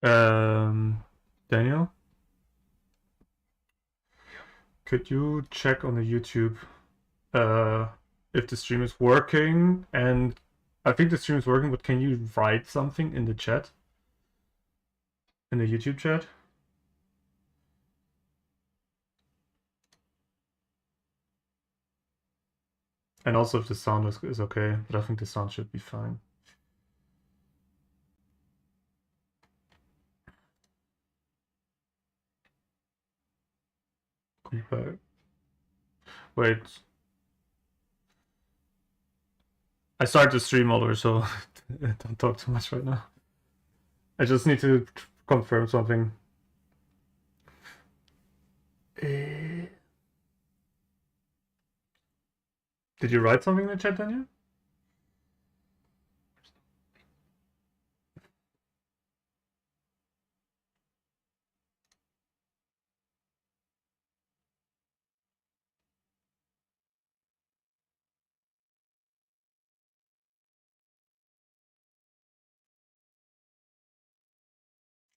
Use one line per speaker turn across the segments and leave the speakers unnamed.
Daniel, could you check on the YouTube if the stream is working? And I think the stream is working, but can you write something in the chat? In the YouTube chat? And also if the sound is okay, but I think the sound should be fine. Wait. I started the stream over, so don't talk too much right now. I just need to confirm something. Did you write something in the chat, Daniel?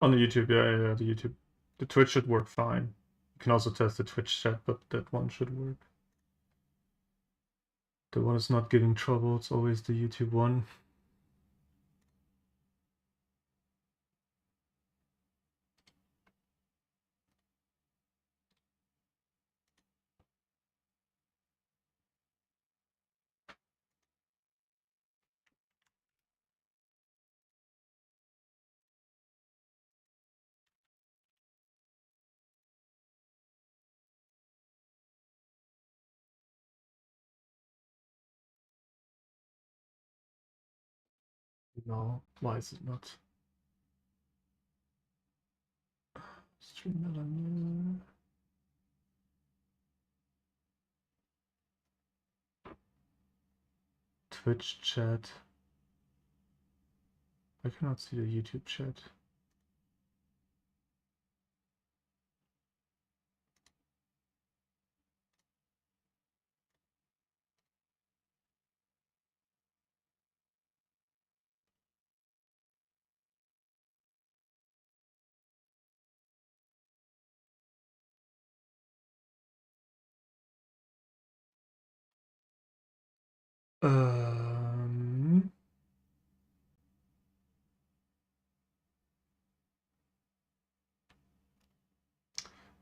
On the YouTube, yeah, the YouTube. The Twitch should work fine. You can also test the Twitch chat, but that one should work. The one is not giving trouble, it's always the YouTube one. No, why is it not? Stream Twitch chat. I cannot see the YouTube chat.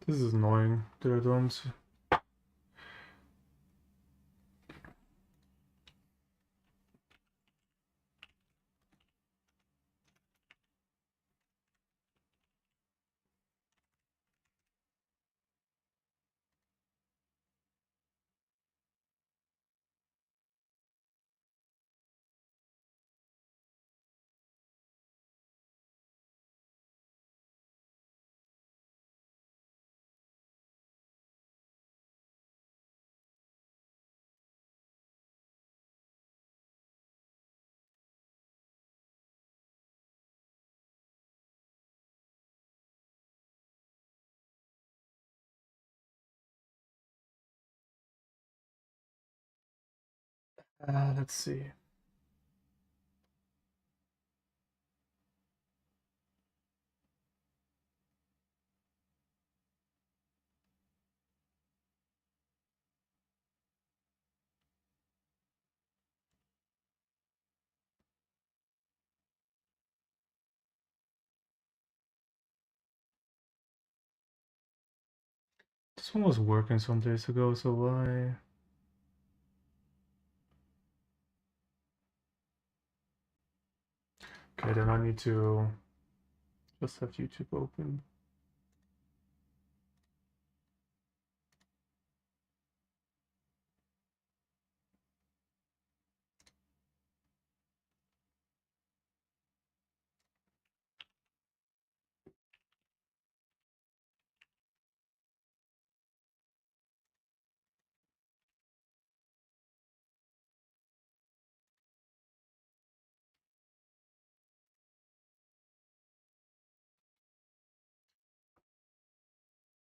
This is annoying that I don't. Let's see. This one was working some days ago, so why? Okay, then I need to just have YouTube open.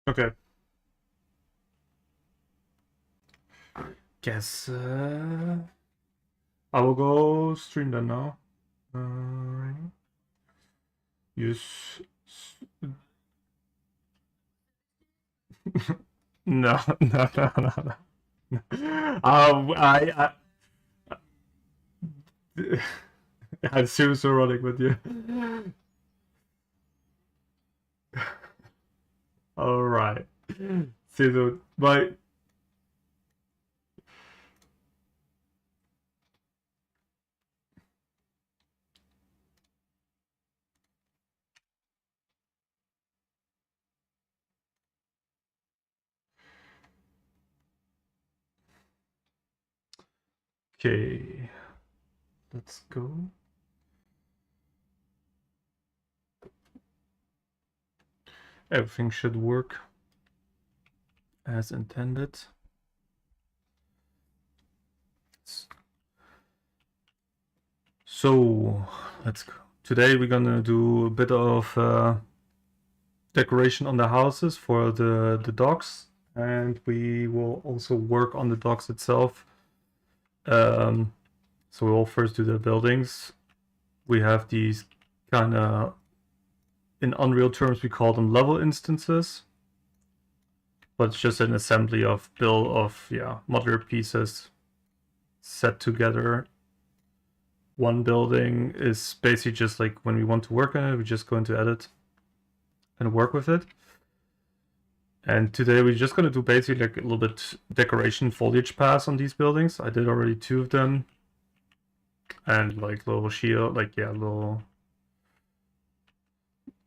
Okay. Guess I will go stream that now. use. No, no, no, no, no. I'm seriously running with you. All right. So, but okay, let's go. Everything should work as intended. So let's go. Today we're gonna do a bit of decoration on the houses for the docks, and we will also work on the docks itself. So we'll first do the buildings. We have these kind of, in Unreal terms, we call them level instances, but it's just an assembly of modular pieces set together. One building is basically just like when we want to work on it, we just go into edit and work with it. And today we're just going to do basically like a little bit decoration foliage pass on these buildings. I did already 2 of them. And like little shield,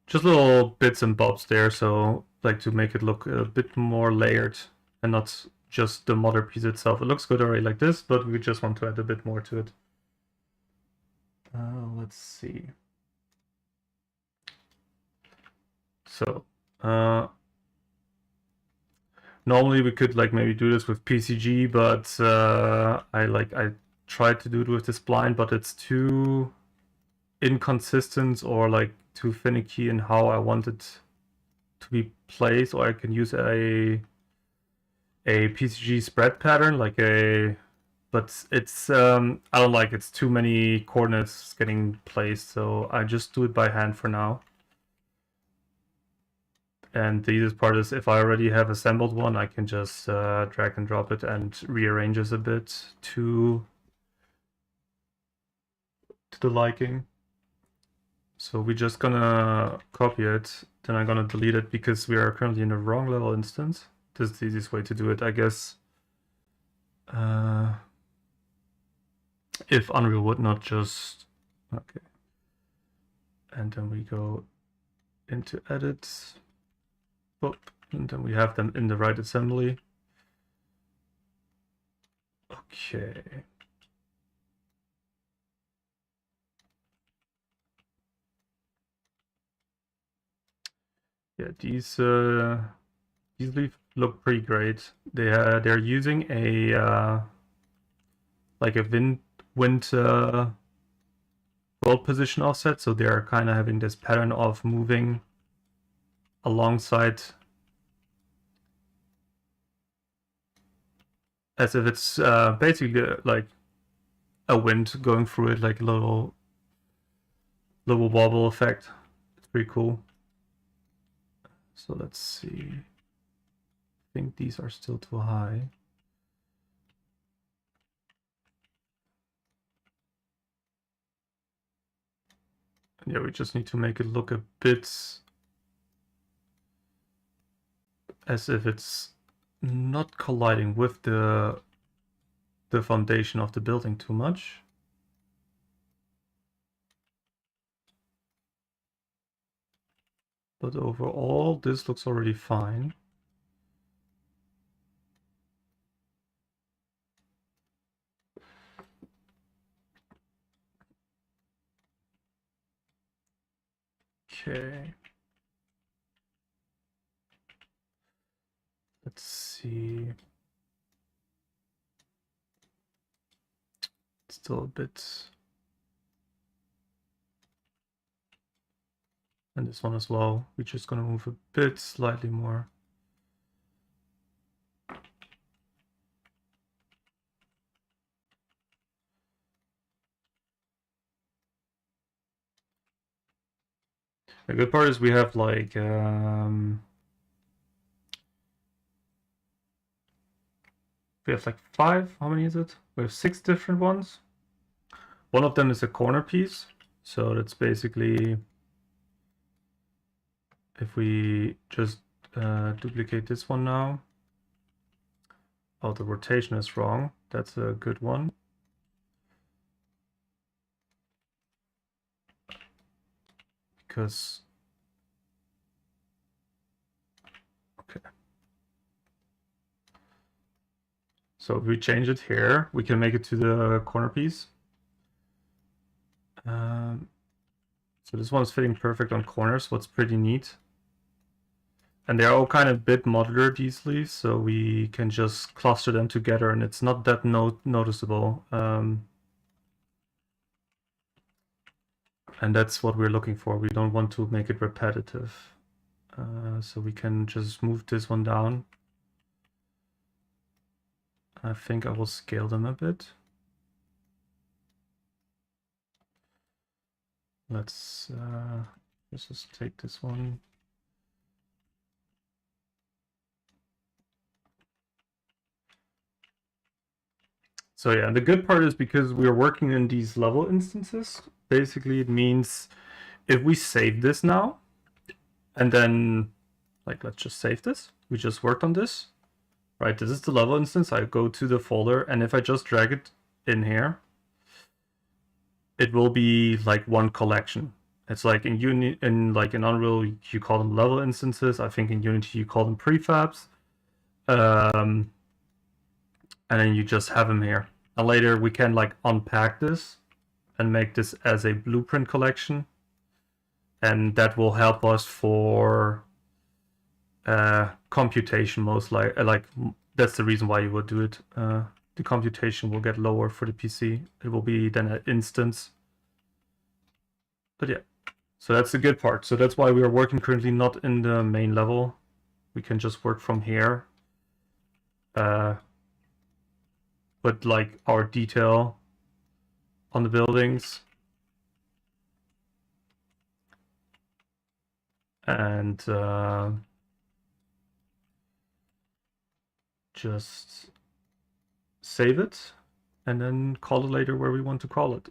just little bits and bobs there. So like to make it look a bit more layered and not just the mother piece itself. It looks good already like this, but we just want to add a bit more to it. Let's see. So normally we could like maybe do this with PCG, but I tried to do it with this blind, but it's too inconsistent or like too finicky in how I want it to be placed. Or I can use a PCG spread pattern, but it's I don't like it's too many coordinates getting placed, so I just do it by hand for now. And the easiest part is if I already have assembled one, I can just drag and drop it and rearrange it a bit to the liking. So we're just gonna copy it, then I'm gonna delete it because we are currently in the wrong level instance. This is the easiest way to do it, I guess. If Unreal would not just... Okay. And then we go into edit. Boop. And then we have them in the right assembly. Okay. Yeah, these look pretty great. They're using a like a wind world position offset, so they're kind of having this pattern of moving alongside as if it's basically like a wind going through it, like a little wobble effect. It's pretty cool. So let's see. I think these are still too high. And yeah, we just need to make it look a bit as if it's not colliding with the foundation of the building too much. But overall, this looks already fine. Okay. Let's see. Still a bit. And this one as well. We're just gonna move a bit slightly more. The good part is we have like five. How many is it? We have 6 different ones. One of them is a corner piece, so that's basically if we just duplicate this one now. Oh, the rotation is wrong. That's a good one. Because okay. So if we change it here, we can make it to the corner piece. So this one is fitting perfect on corners, what's pretty neat. And they're all kind of bit modular easily, so we can just cluster them together and it's not that noticeable. And that's what we're looking for. We don't want to make it repetitive. So we can just move this one down. I think I will scale them a bit. Let's just take this one. So yeah, the good part is because we're working in these level instances, basically it means if we save this now, and then like let's just save this. We just worked on this, right? This is the level instance. I go to the folder, and if I just drag it in here, it will be like one collection. It's like in Unreal you call them level instances. I think in Unity you call them prefabs. And then you just have them here. And later we can like unpack this and make this as a blueprint collection. And that will help us for computation most like that's the reason why you would do it. The computation will get lower for the PC. It will be then an instance. But yeah, so that's the good part. So that's why we are working currently not in the main level. We can just work from here. But like our detail on the buildings and just save it and then call it later where we want to call it.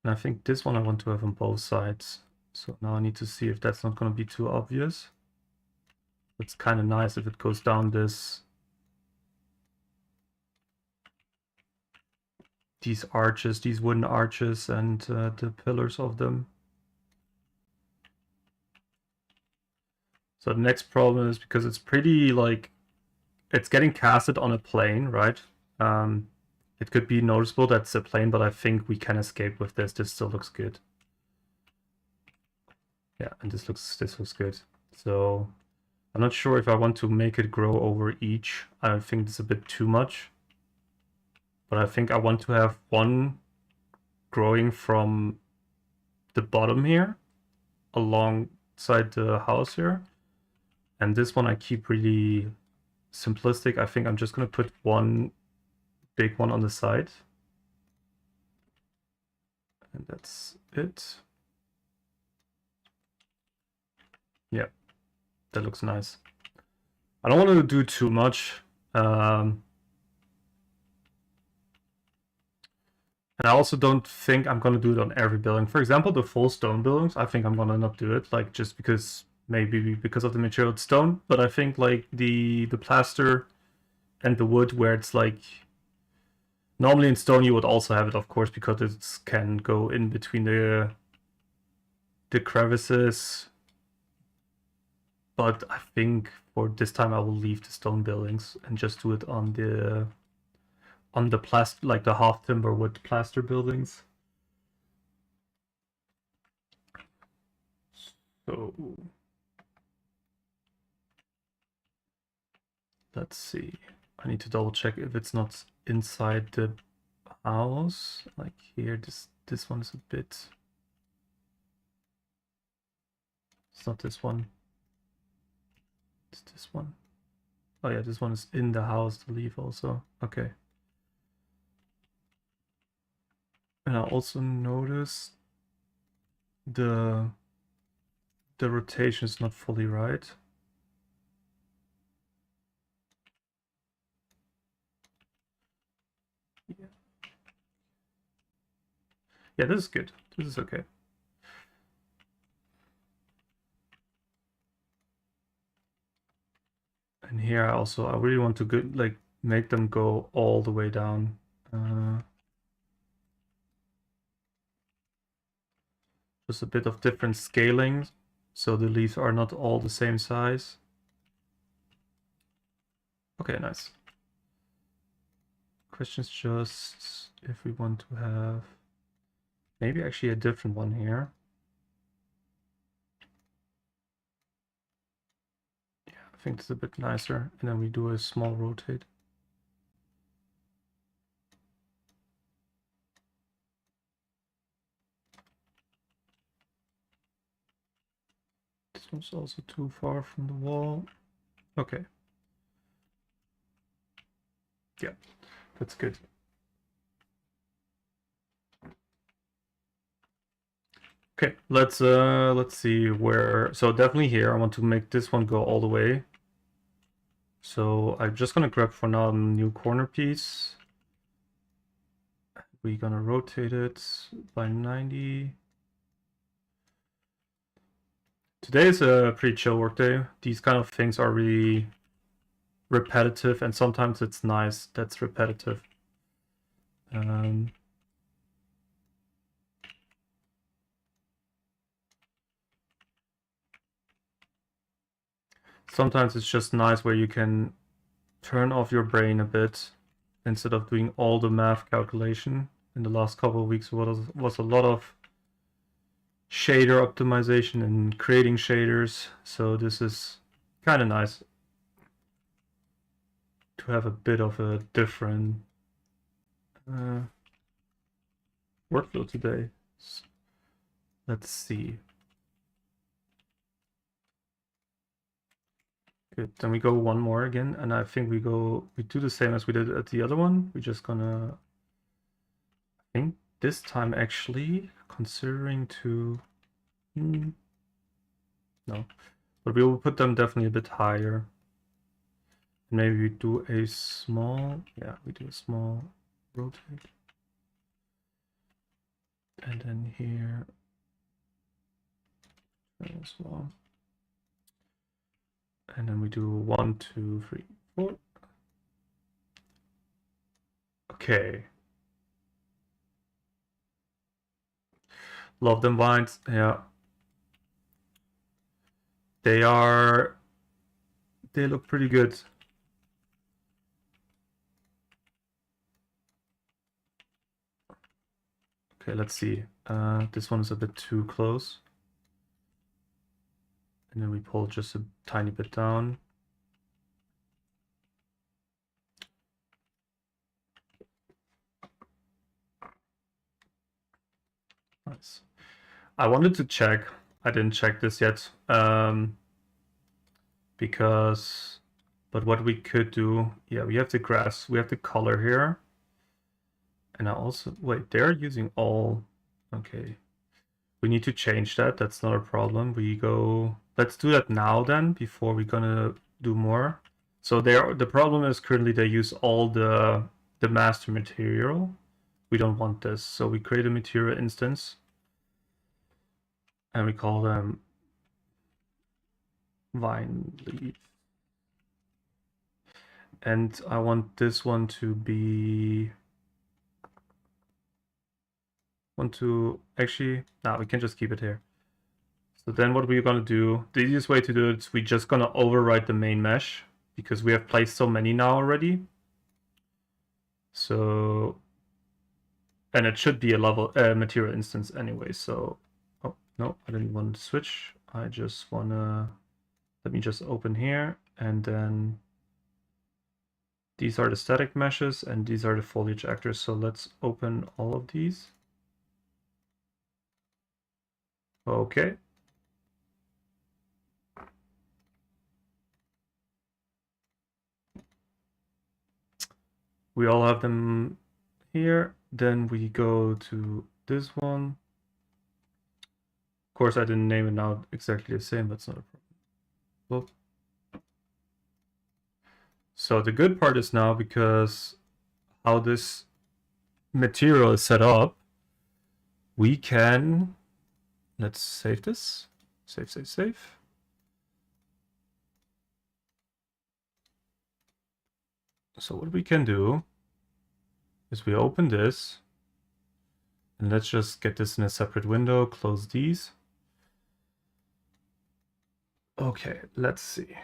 And I think this one I want to have on both sides. So now I need to see if that's not going to be too obvious. It's kind of nice if it goes down these arches, these wooden arches and the pillars of them. So the next problem is because it's pretty like, it's getting casted on a plane, right? It could be noticeable that's a plane, but I think we can escape with this. This still looks good. Yeah, and this looks good. So I'm not sure if I want to make it grow over each. I think it's a bit too much. But I think I want to have one growing from the bottom here alongside the house here. And this one I keep really simplistic. I think I'm just going to put one big one on the side. And that's it. Yeah, that looks nice. I don't want to do too much. And I also don't think I'm going to do it on every building. For example, the full stone buildings, I think I'm going to not do it, like just because maybe because of the material it's stone. But I think like the plaster and the wood where it's like normally in stone you would also have it, of course, because it can go in between the crevices. But I think for this time I will leave the stone buildings and just do it on the plaster, like the half timber wood plaster buildings. So let's see. I need to double check if it's not inside the house. Like here, this one is a bit. It's not this one. It's this one. Oh yeah, this one is in the house, the leaf also. Okay. And I also noticed the rotation is not fully right. Yeah, this is good. This is okay. And here I really want to like make them go all the way down. Just a bit of different scaling, so the leaves are not all the same size. Okay, nice. Question's just if we want to have maybe actually a different one here. Yeah, I think it's a bit nicer. And then we do a small rotate. This one's also too far from the wall. Okay. Yeah, that's good. Okay, let's see where. So definitely here, I want to make this one go all the way. So I'm just gonna grab for now a new corner piece. We're gonna rotate it by 90. Today is a pretty chill work day. These kind of things are really repetitive, and sometimes it's nice that's repetitive. Sometimes it's just nice where you can turn off your brain a bit instead of doing all the math calculation. In the last couple of weeks was a lot of shader optimization and creating shaders, so this is kind of nice to have a bit of a different workflow today. So let's see. Good. Then we go one more again, and I think we do the same as we did at the other one. We're just gonna, I think this time actually considering to no, but we will put them definitely a bit higher. Maybe we do a small, yeah, we do a small rotate. And then here as well. And then we do 1, 2, 3, 4. Okay. Love them vines, yeah. They look pretty good. Okay, let's see. This one is a bit too close. And then we pull just a tiny bit down. Nice. I wanted to check. I didn't check this yet. But what we could do, yeah, we have the grass, we have the color here. And I also, wait, they're using all, okay. We need to change that, that's not a problem. Let's do that now then, before we're gonna do more. So the problem is currently they use all the master material. We don't want this, so we create a material instance. And we call them vine leaf. And I want this one to be actually, we can just keep it here. So then what we're gonna do, the easiest way to do it is we're just gonna overwrite the main mesh because we have placed so many now already. So, and it should be a level material instance anyway. So, oh no, I didn't want to switch. I just wanna, let me just open here, and then these are the static meshes and these are the foliage actors. So let's open all of these. Okay. We all have them here. Then we go to this one. course, I didn't name it now exactly the same. That's not a problem. Well, so the good part is now, because how this material is set up, we can, let's save this. Save. So what we can do is we open this, and let's just get this in a separate window, close these. Okay, let's see.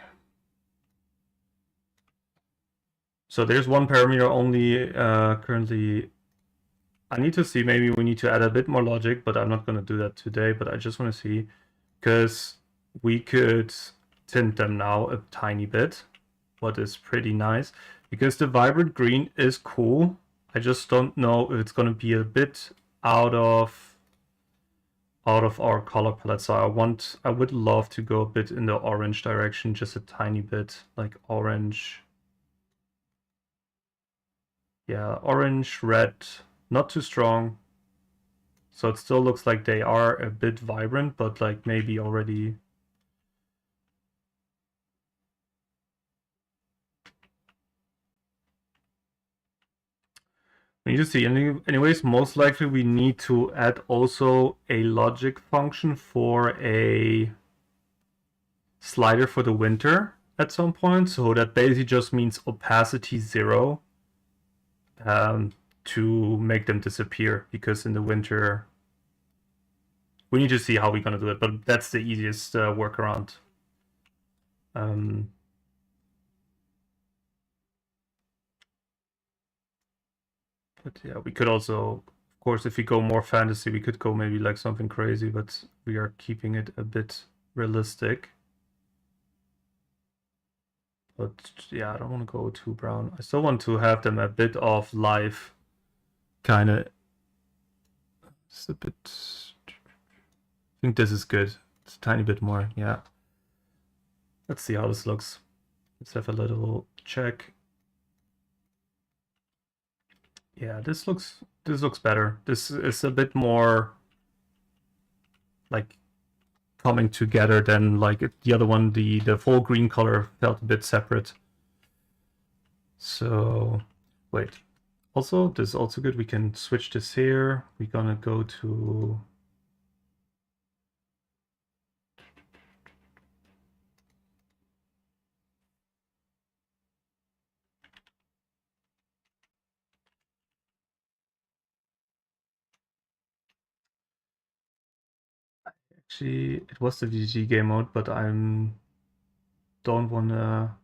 So there's one parameter only currently. I need to see, maybe we need to add a bit more logic, but I'm not going to do that today. But I just want to see, because we could tint them now a tiny bit, what is pretty nice. Because the vibrant green is cool. I just don't know if it's going to be a bit out of our color palette. So I would love to go a bit in the orange direction, just a tiny bit, like orange. Yeah, orange, red, not too strong. So it still looks like they are a bit vibrant, but like maybe already. We need to see. Anyways, most likely we need to add also a logic function for a slider for the winter at some point. So that basically just means opacity 0 to make them disappear, because in the winter we need to see how we're going to do it, but that's the easiest workaround. But yeah, we could also, of course, if we go more fantasy, we could go maybe like something crazy, but we are keeping it a bit realistic. But yeah, I don't want to go too brown. I still want to have them a bit of life, kind of. It's a bit. I think this is good. It's a tiny bit more, yeah. Let's see how this looks. Let's have a little check. Yeah, this looks better. This is a bit more like coming together than like the other one. The full green color felt a bit separate. So wait. Also, this is also good. We can switch this here. We're gonna go to actually, it was the VTT game mode, but don't wanna.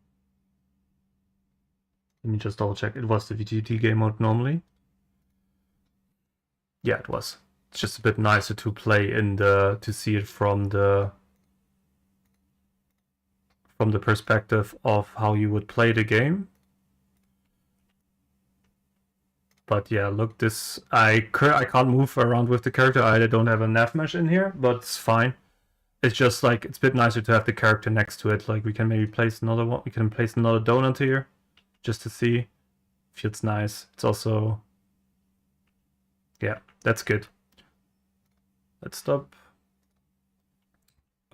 Let me just double check. It was the VTT game mode normally. Yeah, it was. It's just a bit nicer to play to see it from the perspective of how you would play the game. But yeah, look, this I can't move around with the character. I don't have a nav mesh in here, but it's fine. It's just like it's a bit nicer to have the character next to it. Like we can maybe place another one. We can place another donut here, just to see. Feels nice. It's also, yeah, that's good. Let's stop.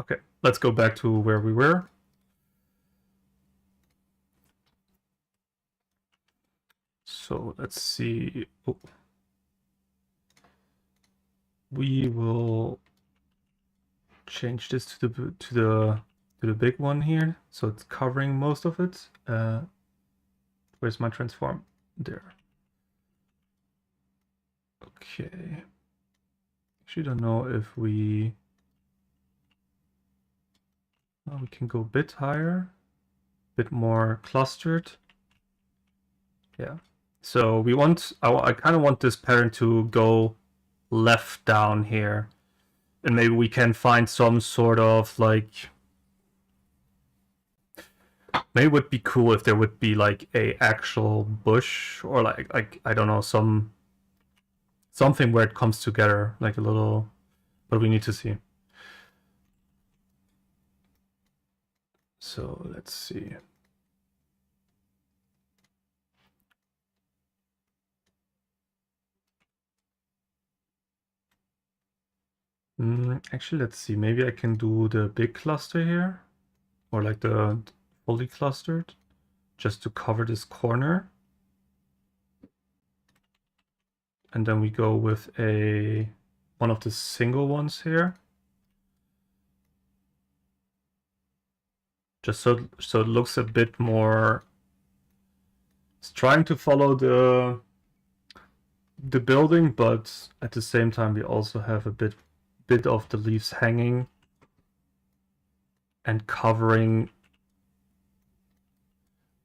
Okay, let's go back to where we were. So let's see. Oh. We will change this to the big one here, so it's covering most of it. Where's my transform? There. Okay. Actually, don't know if we. We can go a bit higher, a bit more clustered. Yeah. So we want. I kind of want this pattern to go left down here, and maybe we can find some sort of like. Maybe it would be cool if there would be like a actual bush, or like I don't know, something where it comes together, like a little, but we need to see. So let's see. Actually, let's see. Maybe I can do the big cluster here, or like the fully clustered, just to cover this corner. And then we go with one of the single ones here. Just so it looks a bit more. It's trying to follow the building, but at the same time we also have a bit of the leaves hanging and covering.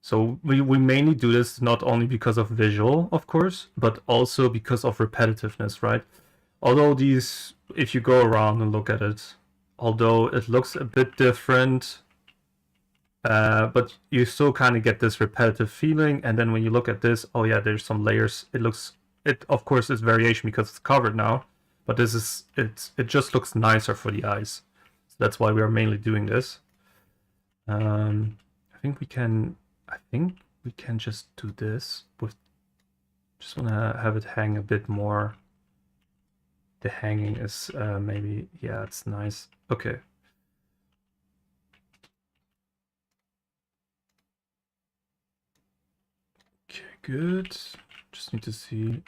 So we mainly do this not only because of visual, of course, but also because of repetitiveness, right? Although these, if you go around and look at it, although it looks a bit different, but you still kind of get this repetitive feeling. And then when you look at this, oh yeah, there's some layers. It of course is variation because it's covered now, but it just looks nicer for the eyes. So that's why we are mainly doing this. I think we can just do this with, just want to have it hang a bit more. The hanging is maybe, yeah, it's nice. Okay. Okay, good. Just need to see.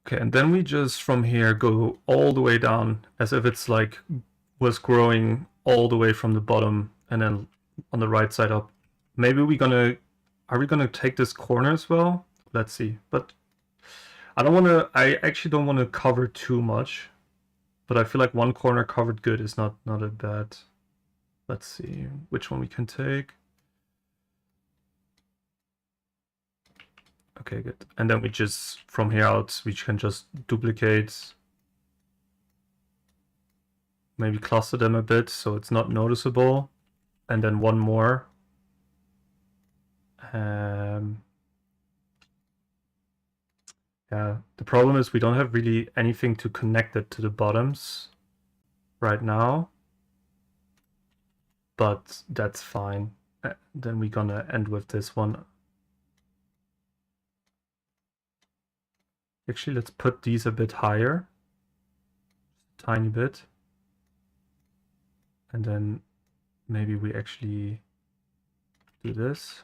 Okay, and then we just from here go all the way down as if it's like was growing all the way from the bottom and then on the right side up. Maybe are we gonna take this corner as well? Let's see. But I actually don't want to cover too much, but I feel like one corner covered good is not a bad. Let's see which one we can take. Okay, good. And then we just, from here out, we can just duplicate, maybe cluster them a bit so it's not noticeable. And then one more. Yeah, the problem is we don't have really anything to connect it to the bottoms right now, but that's fine. Then we're gonna end with this one. Actually, let's put these a bit higher, a tiny bit. And then maybe we actually do this.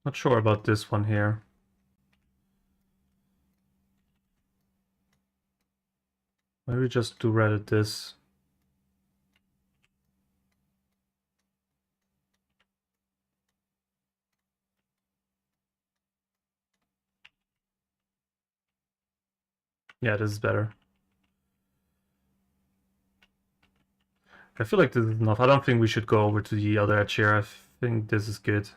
Not sure about this one here. Maybe just do Reddit this. Yeah, this is better. I feel like this is enough. I don't think we should go over to the other edge here. I think this is good.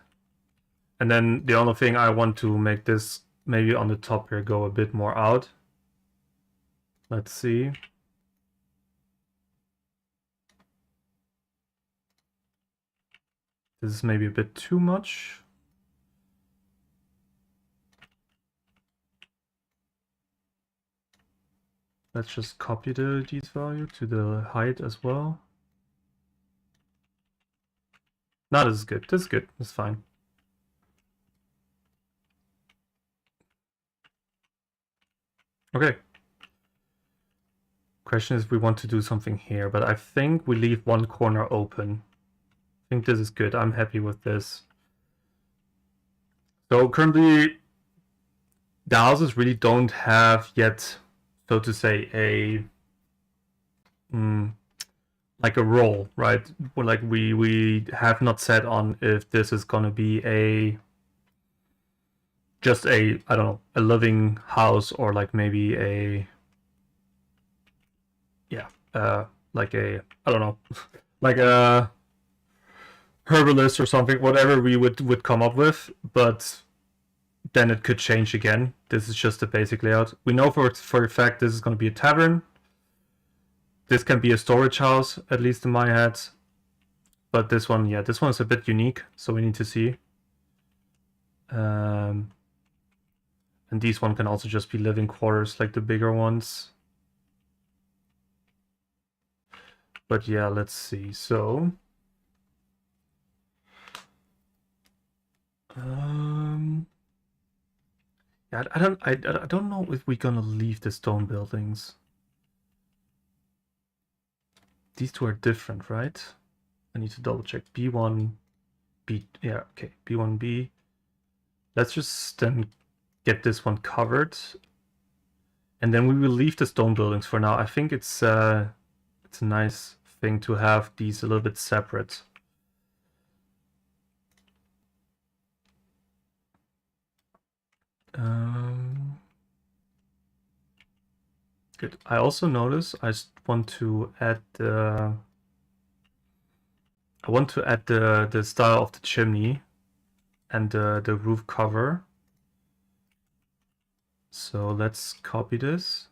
And then the only thing I want to make this maybe on the top here go a bit more out. Let's see. This is maybe a bit too much. Let's just copy the these value to the height as well. No, this is good. This is good. It's fine. Okay. Question is if we want to do something here, but I think we leave one corner open. I think this is good. I'm happy with this. So currently, the houses really don't have yet, so to say, like a role, right? Like we have not set on if this is gonna be just I don't know, a living house or like maybe like I don't know, like a herbalist or something, whatever we would come up with, but then it could change again. This is just a basic layout. We know for a fact this is going to be a tavern. This can be a storage house, at least in my head. But this one, yeah, this one is a bit unique, so we need to see. And these one can also just be living quarters, like the bigger ones. But yeah, let's see. So yeah, I don't know if we're gonna leave the stone buildings. These two are different, right? I need to double check. B1, B, yeah, okay, B1B. Let's just then get this one covered, and then we will leave the stone buildings for now. I think it's a nice thing to have these a little bit separate. Good. I also notice I want to add the the style of the chimney and the roof cover. So let's copy this.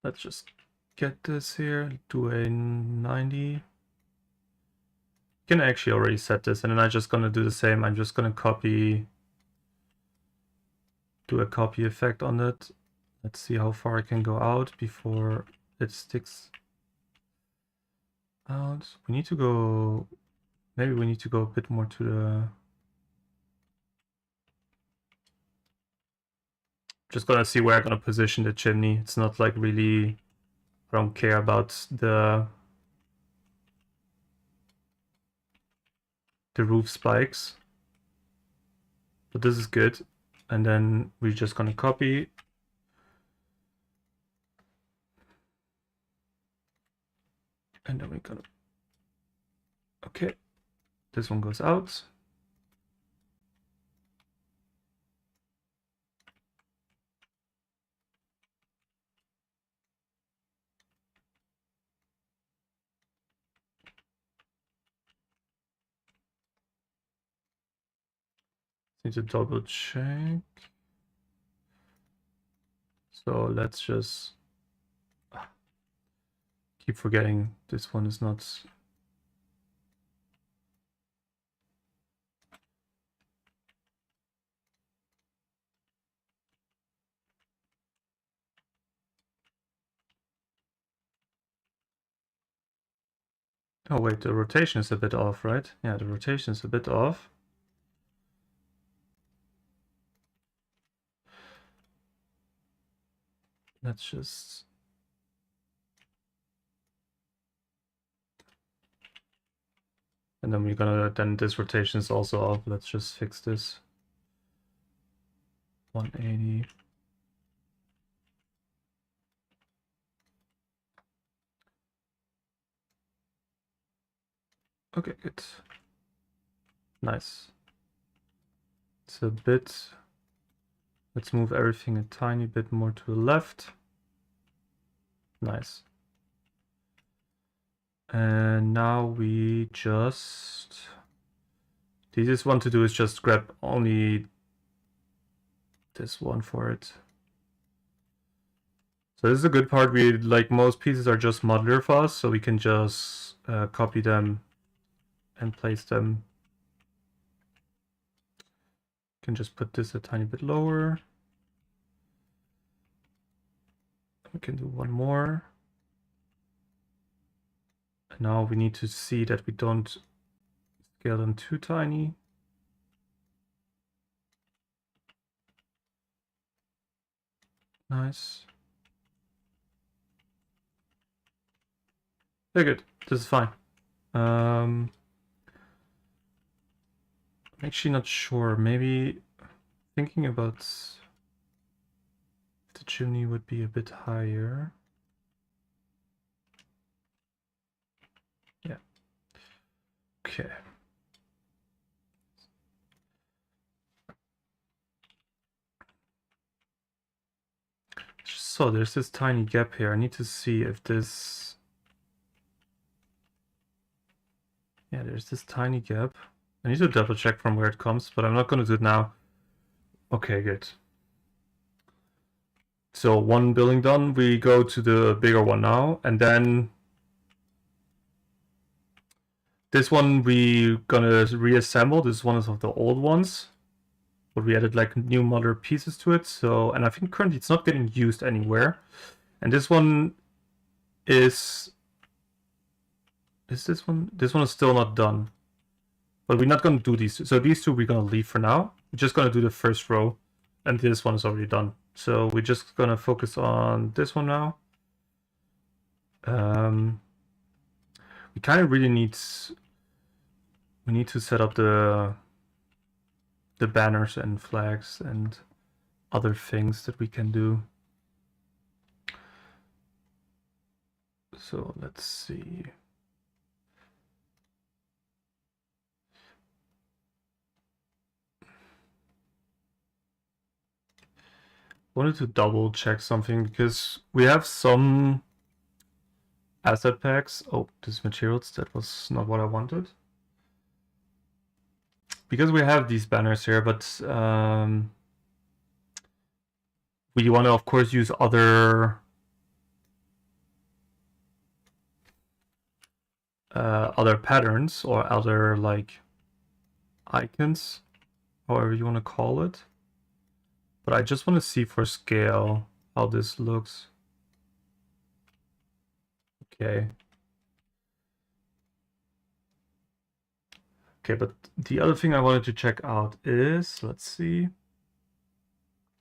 Let's just get this here, do a 90. You can actually already set this, and then I'm just gonna do the same. I'm just gonna do a copy effect on it. Let's see how far I can go out before it sticks out. We need to go, maybe we need to go a bit more to the, just gonna see where I'm gonna position the chimney. It's not like really, I don't care about the roof spikes, but this is good. And then we're just gonna copy. And then we're gonna, okay, this one goes out. Need to double check. So let's just keep forgetting this one is not. Oh wait, the rotation is a bit off, right? Yeah, the rotation is a bit off. Let's just, and then we're gonna, then this rotation is also off. Let's just fix this. 180. Okay, good. Nice. It's a bit, let's move everything a tiny bit more to the left. Nice. And now we just, the easiest one to do is just grab only this one for it. So this is a good part. We, like, most pieces are just modular for us, so we can just copy them and place them. Can just put this a tiny bit lower. We can do one more. And now we need to see that we don't scale them too tiny. Nice. Very good. This is fine. I'm actually not sure. Maybe thinking about if the chimney would be a bit higher. Yeah. Okay. So there's this tiny gap here. I need to see if this, yeah, there's this tiny gap. I need to double check from where it comes, but I'm not going to do it now. Okay, good. So one building done, we go to the bigger one now, and then This one we gonna reassemble. This is one of the old ones, but we added like new modular pieces to it. So, and I think currently it's not getting used anywhere. And this one is this one? This one is still not done. But we're not gonna do these two. So these two we're gonna leave for now. We're just gonna do the first row, and this one is already done. So we're just gonna focus on this one now. We kind of really need to set up the banners and flags and other things that we can do. So let's see. Wanted to double check something because we have some asset packs. Oh, this materials, that was not what I wanted. Because we have these banners here, but we want to of course use other patterns or other like icons, however you want to call it. But I just want to see for scale how this looks. Okay. Okay, but the other thing I wanted to check out is, let's see.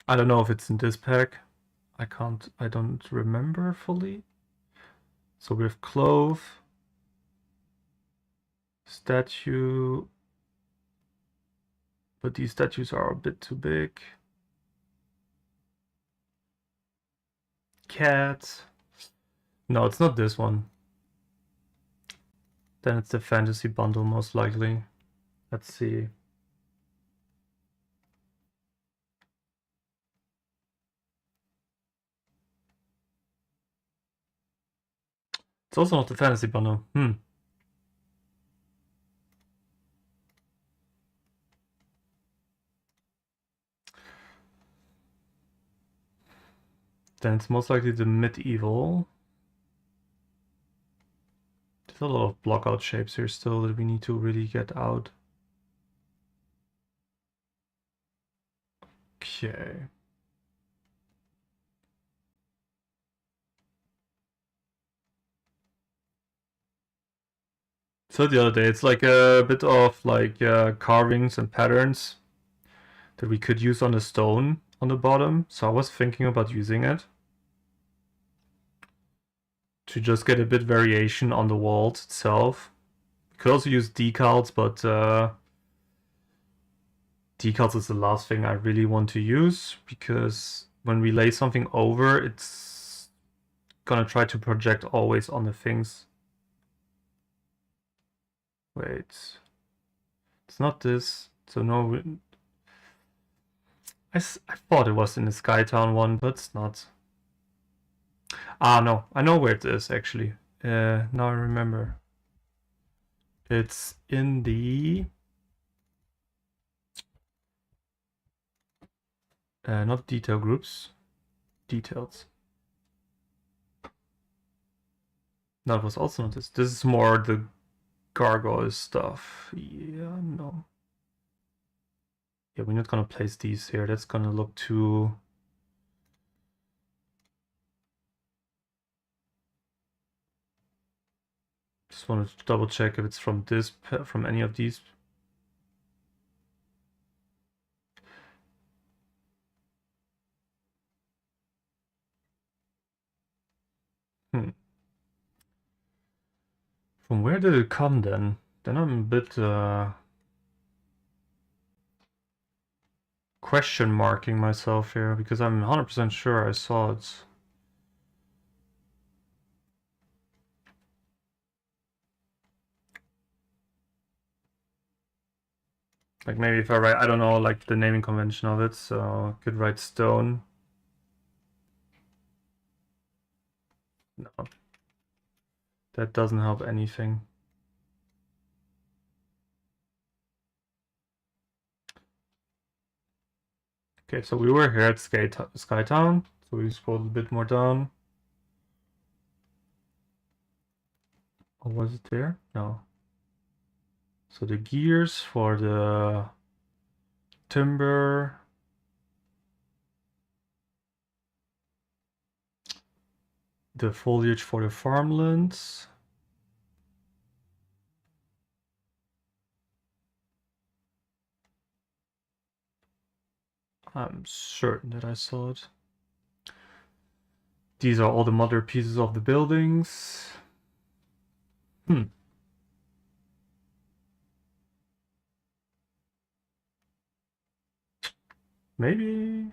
I don't know if it's in this pack. I don't remember fully. So we have clove, statue, but these statues are a bit too big. Cat. No, it's not this one. Then it's the fantasy bundle most likely. Let's see. It's also not the fantasy bundle. Then it's most likely the medieval. There's a lot of blockout shapes here still that we need to really get out. Okay. So the other day, it's like a bit of like carvings and patterns that we could use on the stone on the bottom. So I was thinking about using it to just get a bit variation on the walls itself. We could also use decals, but decals is the last thing I really want to use because when we lay something over, it's gonna try to project always on the things. Wait, it's not this. So no, I thought it was in the Skytown one, but it's not. Ah, no, I know where it is actually. Now I remember. It's in the not detail groups, details. That was also not this. This is more the gargoyle stuff. Yeah, no. Yeah, we're not gonna place these here. That's gonna look too. Just wanted to double check if it's from from any of these. From where did it come then? Then I'm a bit question marking myself here because I'm 100% sure I saw it. Like maybe if I write, I don't know, like the naming convention of it, so I could write stone. No. That doesn't help anything. Okay, so we were here at Skytown, so we scrolled a bit more down. Or was it there? No. So the gears for the timber. The foliage for the farmlands. I'm certain that I saw it. These are all the mother pieces of the buildings. Maybe.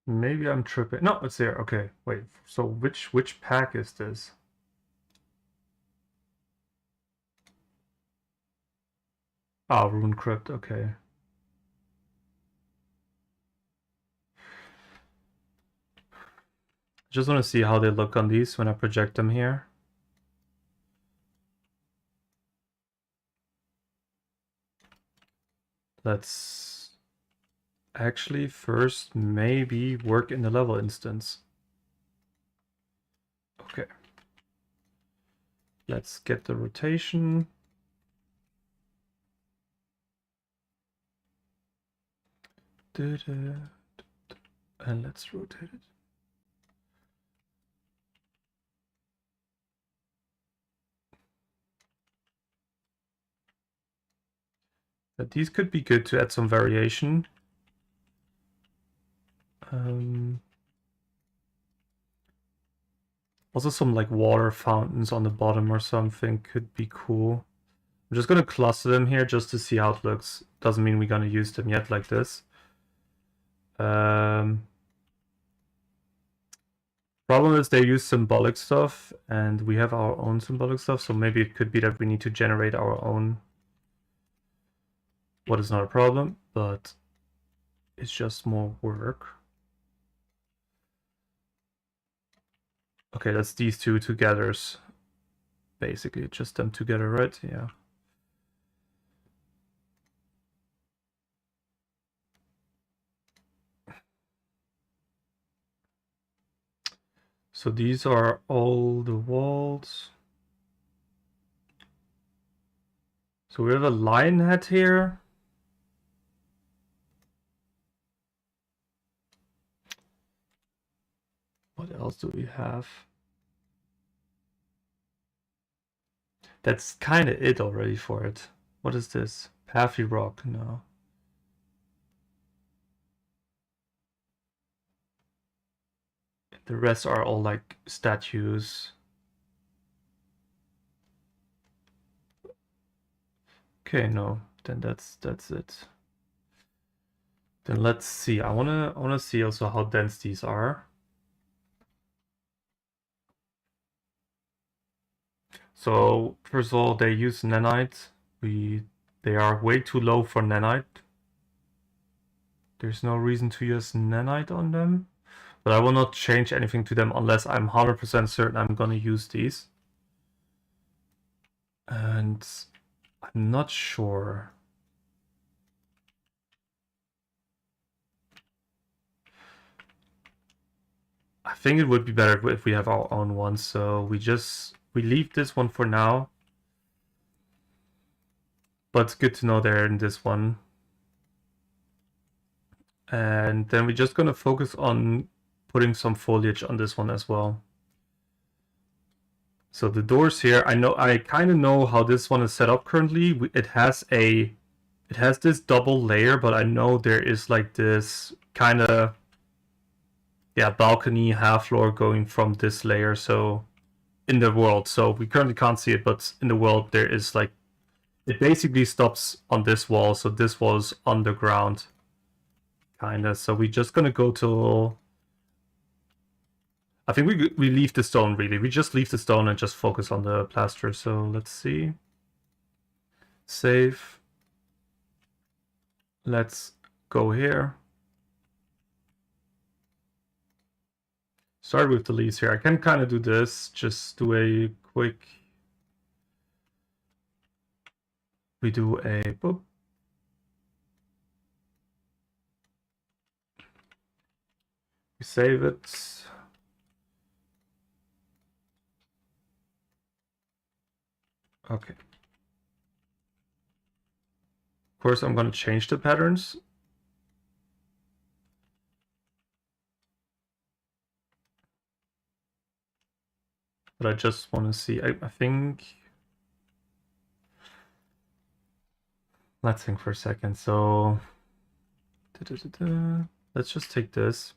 Maybe I'm tripping. No, it's there. Okay, wait. So which pack is this? Ah, Rune Crypt. Okay. Just want to see how they look on these when I project them here. Let's actually first maybe work in the level instance. Okay. Let's get the rotation. And let's rotate it. But these could be good to add some variation. Also some like water fountains on the bottom or something could be cool. I'm just gonna cluster them here just to see how it looks. Doesn't mean we're gonna use them yet like this. Problem is they use symbolic stuff and we have our own symbolic stuff, so maybe it could be that we need to generate our own. What is not a problem, but it's just more work. Okay, that's these two together. Basically, just them together, right? Yeah. So these are all the walls. So we have a lion head here. What else do we have? That's kind of it already for it. What is this? Pathy rock? No. The rest are all like statues. Okay, no. Then that's it. Then let's see. I wanna see also how dense these are. So first of all, they use nanite. They are way too low for nanite. There's no reason to use nanite on them. But I will not change anything to them unless I'm 100% certain I'm gonna use these. And I'm not sure. I think it would be better if we have our own one, so we leave this one for now. But it's good to know they're in this one. And then we're just gonna focus on putting some foliage on this one as well. So the doors here, I kind of know how this one is set up currently. It has this double layer, but I know there is like this kind of balcony half floor going from this layer. So in the world, so we currently can't see it, but in the world there is like it basically stops on this wall. So this wall is underground, kind of. So we're just gonna go to. I think we leave the stone, really. We just leave the stone and just focus on the plaster. So let's see. Save. Let's go here. Start with the leaves here. I can kind of do this. Just do a quick. We do a boop. We save it. Okay. Of course, I'm going to change the patterns. But I just want to see, I think, let's think for a second. So, let's just take this.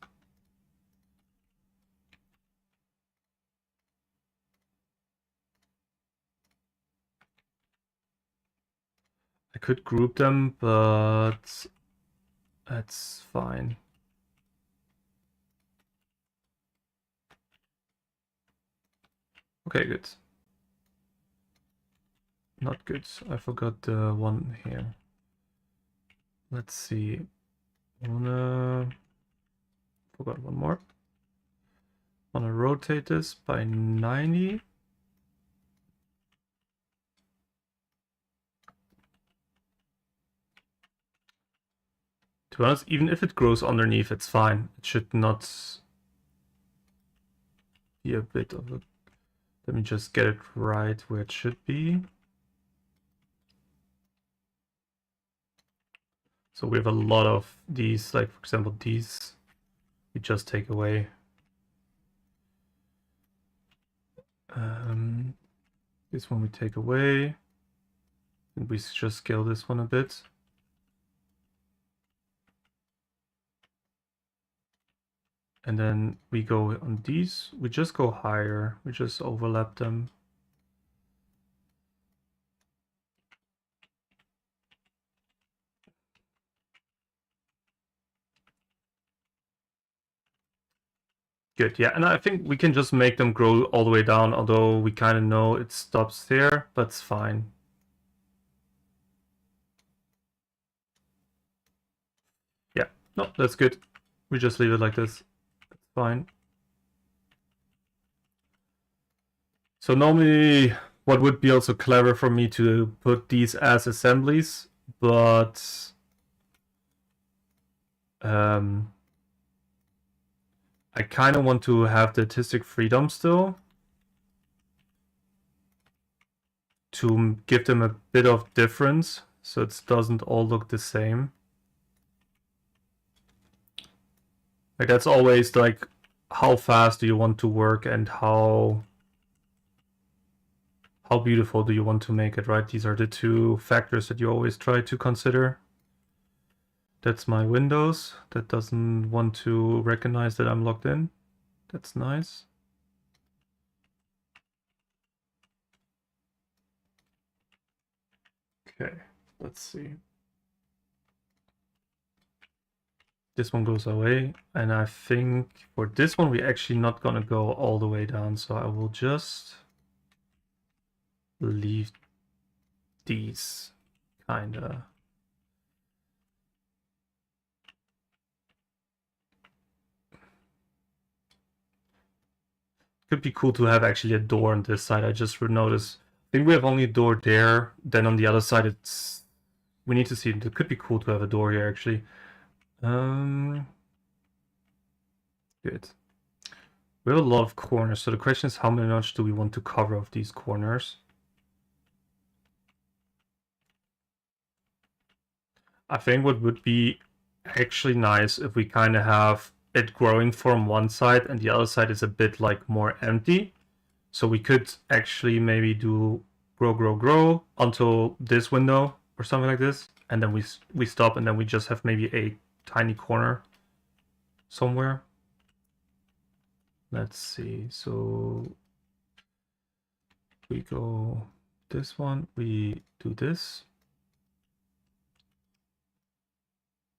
I could group them, but that's fine. Okay, good. Not good. I forgot the one here. Let's see. Forgot one more. Wanna rotate this by 90. To be honest, even if it grows underneath, it's fine. It should not be a bit of a... Let me just get it right where it should be. So we have a lot of these, like for example, these we just take away. This one we take away. And we just scale this one a bit. And then we go on these, we just go higher, we just overlap them. Good, yeah, and I think we can just make them grow all the way down, although we kind of know it stops there, but it's fine. Yeah, no, that's good. We just leave it like this. It's fine. So normally what would be also clever for me to put these as assemblies, but I kind of want to have the artistic freedom still to give them a bit of difference so it doesn't all look the same. Like that's always like how fast do you want to work and how beautiful do you want to make it, right? These are the two factors that you always try to consider. That's my Windows. That doesn't want to recognize that I'm logged in. That's nice. Okay, let's see. This one goes away, and I think for this one we're actually not gonna go all the way down, so I will just leave these kinda. Could be cool to have actually a door on this side. I just noticed. I think we have only a door there. Then on the other side, it's we need to see. It could be cool to have a door here actually. Good. We have a lot of corners, so the question is how much do we want to cover of these corners? I think what would be actually nice if we kind of have it growing from one side and the other side is a bit like more empty. So we could actually maybe do grow until this window or something like this, and then we stop, and then we just have maybe a tiny corner somewhere. Let's see. So we go this one, we do this.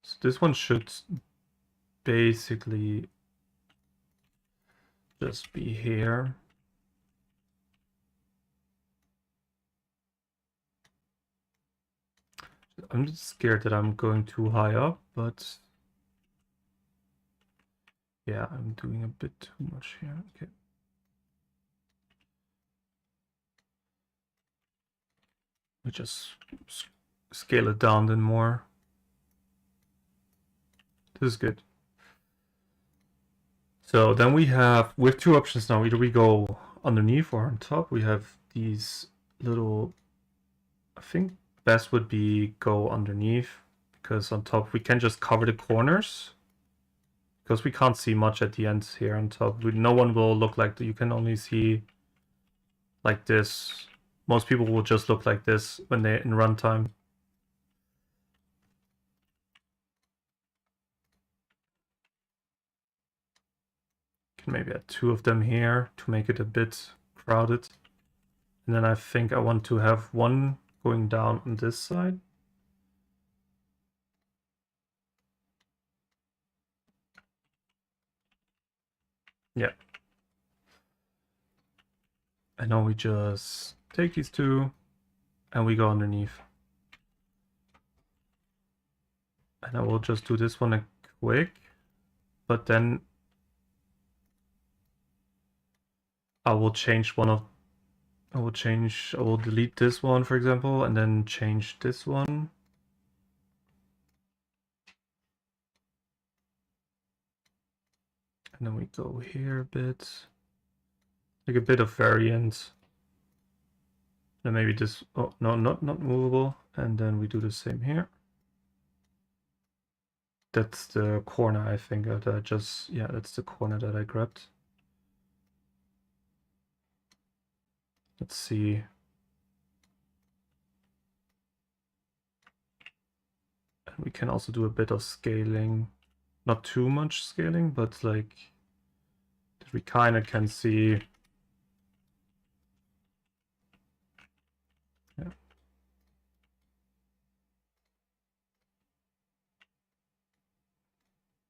So this one should basically just be here. I'm just scared that I'm going too high up, but yeah, I'm doing a bit too much here. Okay. We just scale it down then more. This is good. So then we have two options now. Either we go underneath or on top. We have these little, I think best would be go underneath, because on top we can just cover the corners, because we can't see much at the ends here on top. No one will look like that. You can only see like this. Most people will just look like this when they're in runtime. Can maybe add 2 of them here to make it a bit crowded. And then I think I want to have one going down on this side. Yeah. And now we just take these 2 and we go underneath. And I will just do this one a quick, but then I will change one of, I will delete this one, for example, and then change this one. And then we go here a bit, like a bit of variance. Then maybe this, oh, no, not movable. And then we do the same here. That's the corner, I think, that I just, yeah, that's the corner that I grabbed. Let's see. And we can also do a bit of scaling. Not too much scaling, but like, that we kind of can see. Yeah.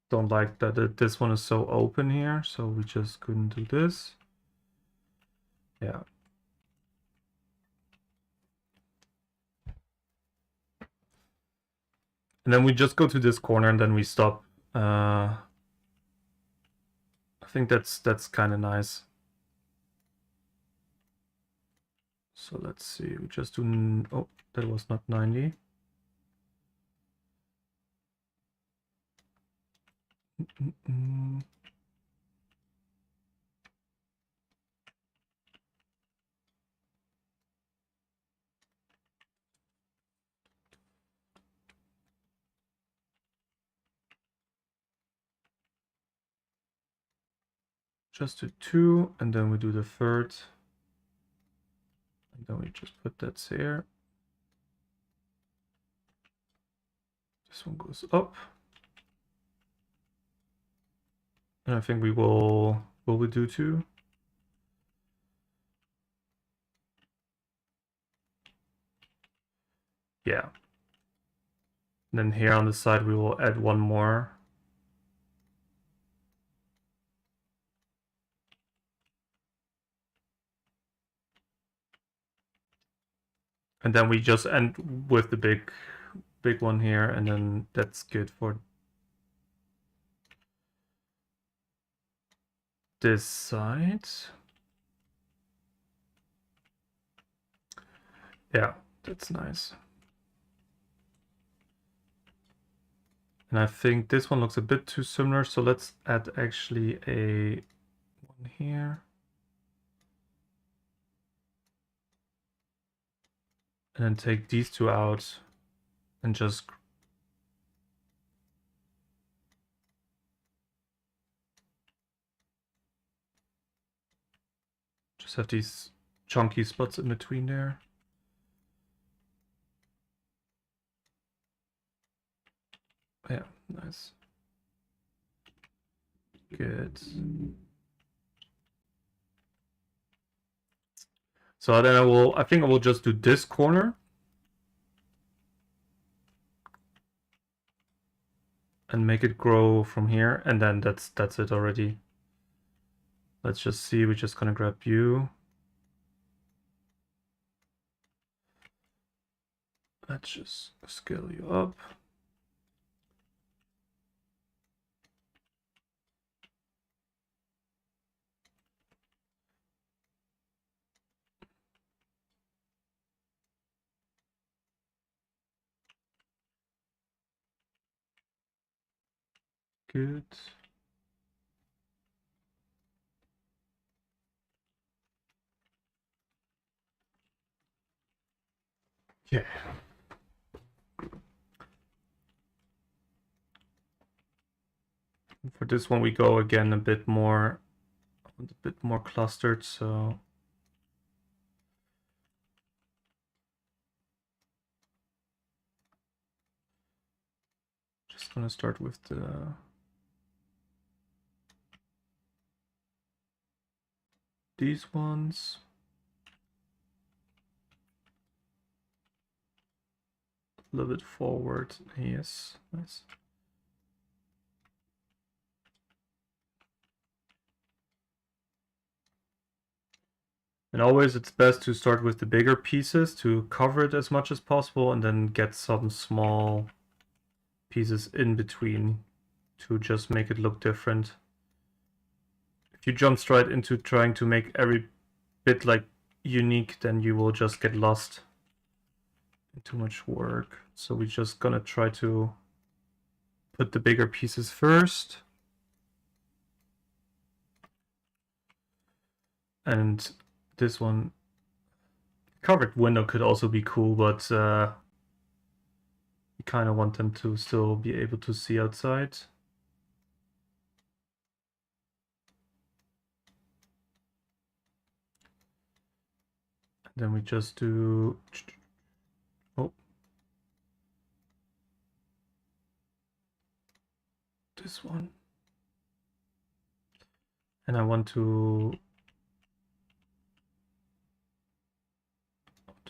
Don't like that this one is so open here, so we just couldn't do this. Yeah. And then we just go to this corner and then we stop. I think that's kind of nice. So let's see, we just do, oh, that was not 90. Just do 2, and then we do the third. And then we just put that here. This one goes up. And I think we will we do 2? Yeah. And then here on the side, we will add 1 more. And then we just end with the big one here, and then that's good for this side. Yeah, that's nice. And I think this one looks a bit too similar, so let's add actually a one here. And then take these 2 out and just have these chunky spots in between there. Yeah, nice. Good. So then I think I will just do this corner. And make it grow from here, and then that's it already. Let's just see, we're just gonna grab you. Let's just scale you up. Good. Yeah. For this one, we go again a bit more clustered. So just gonna start with these ones. A little bit forward. Yes, nice. And always it's best to start with the bigger pieces to cover it as much as possible and then get some small pieces in between to just make it look different. If you jump straight into trying to make every bit like unique, then you will just get lost in too much work. So we're just gonna try to put the bigger pieces first. And this one, covered window could also be cool, but we kind of want them to still be able to see outside. And then we just do, oh, this one. And I want to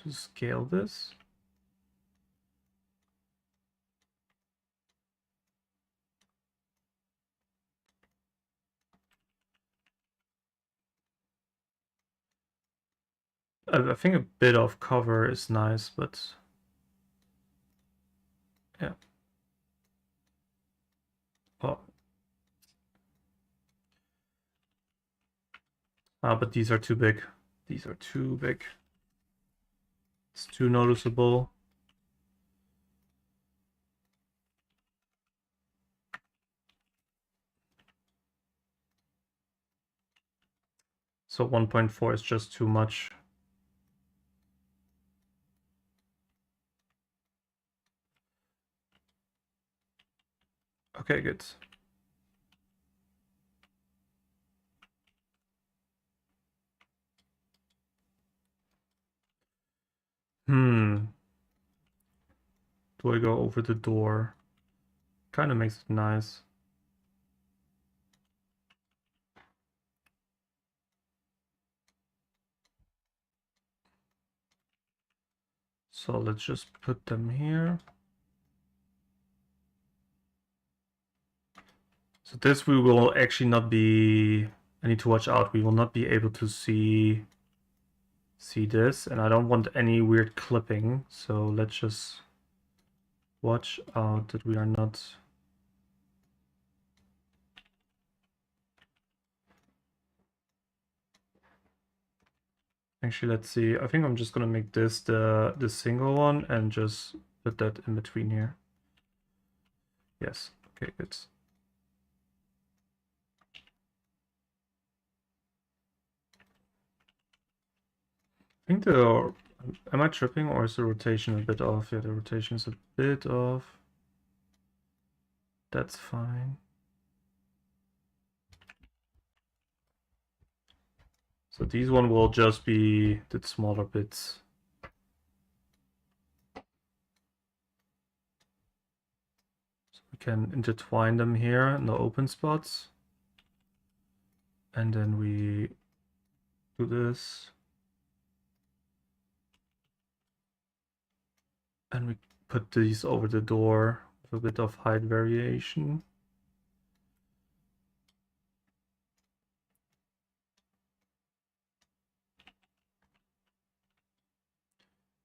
scale this. I think a bit of cover is nice, but yeah. Oh. But these are too big. These are too big. It's too noticeable. So 1.4 is just too much. Okay, good. Do I go over the door? Kind of makes it nice. So let's just put them here. So this we will actually not be, I need to watch out. We will not be able to see this, and I don't want any weird clipping. So let's just watch out that we are not. Actually, let's see. I think I'm just gonna make this the single one and just put that in between here. Yes. Okay, good. I think am I tripping or is the rotation a bit off? Yeah, the rotation is a bit off. That's fine. So these one will just be the smaller bits. So we can intertwine them here in the open spots. And then we do this. And we put these over the door with a bit of height variation.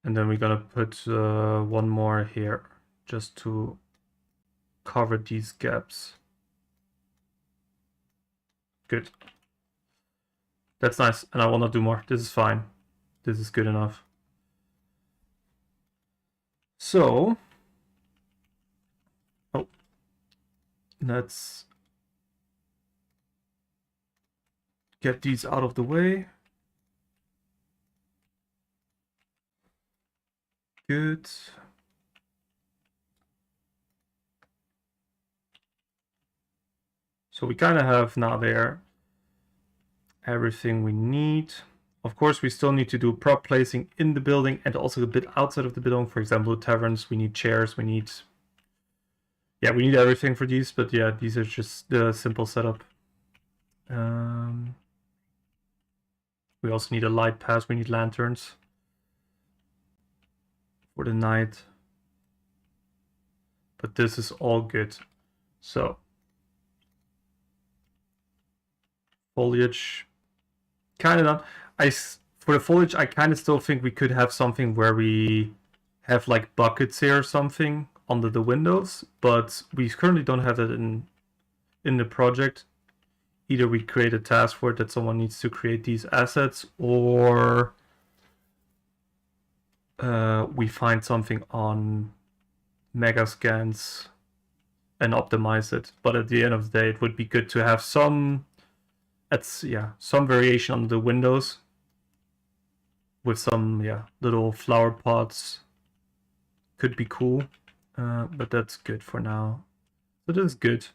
And then we're gonna put one more here just to cover these gaps. Good. That's nice, and I will not do more. This is fine. This is good enough. So, let's get these out of the way. good. So we kind of have now there everything we need. Of course, we still need to do prop placing in the building and also a bit outside of the building. For example, taverns, we need chairs, we need everything for these, but yeah, these are just the simple setup. We also need a light pass, we need lanterns for the night. But this is all good. So, foliage, kind of not. For the foliage, I kind of still think we could have something where we have like buckets here or something under the windows, but we currently don't have that in the project. Either we create a task for it that someone needs to create these assets, or we find something on Megascans and optimize it. But at the end of the day, it would be good to have some variation on the windows with some little flower pots. Could be cool, but that's good for now. So this is good.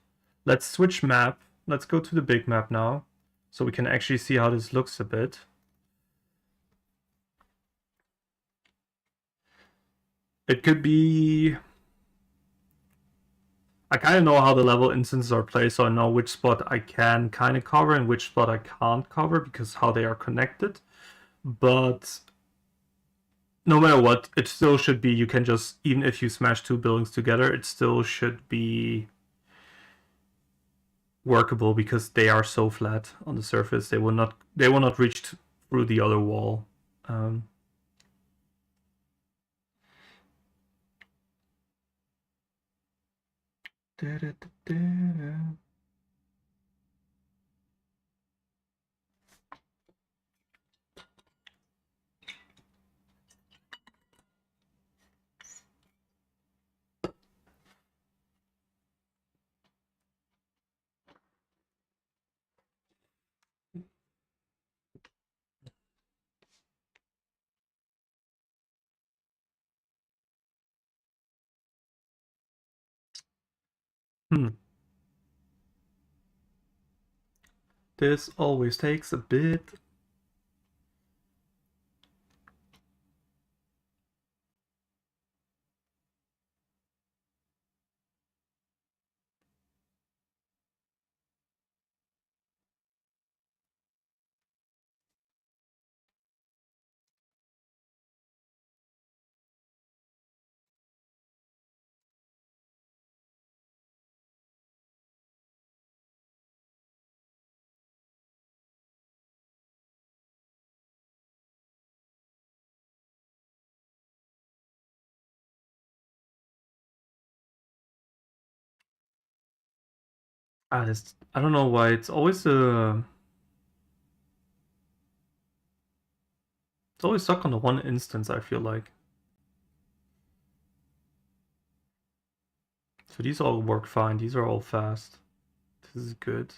Let's switch map. Let's go to the big map now, so we can actually see how this looks a bit. It could be... I kind of know how the level instances are placed, so I know which spot I can kind of cover and which spot I can't cover because how they are connected. But no matter what, it still should be, you can just, even if you smash two buildings together, it still should be workable because they are so flat on the surface. They will not reach through the other wall. This always takes a bit. I don't know why it's always stuck on the one instance, I feel like. So these all work fine. These are all fast. This is good.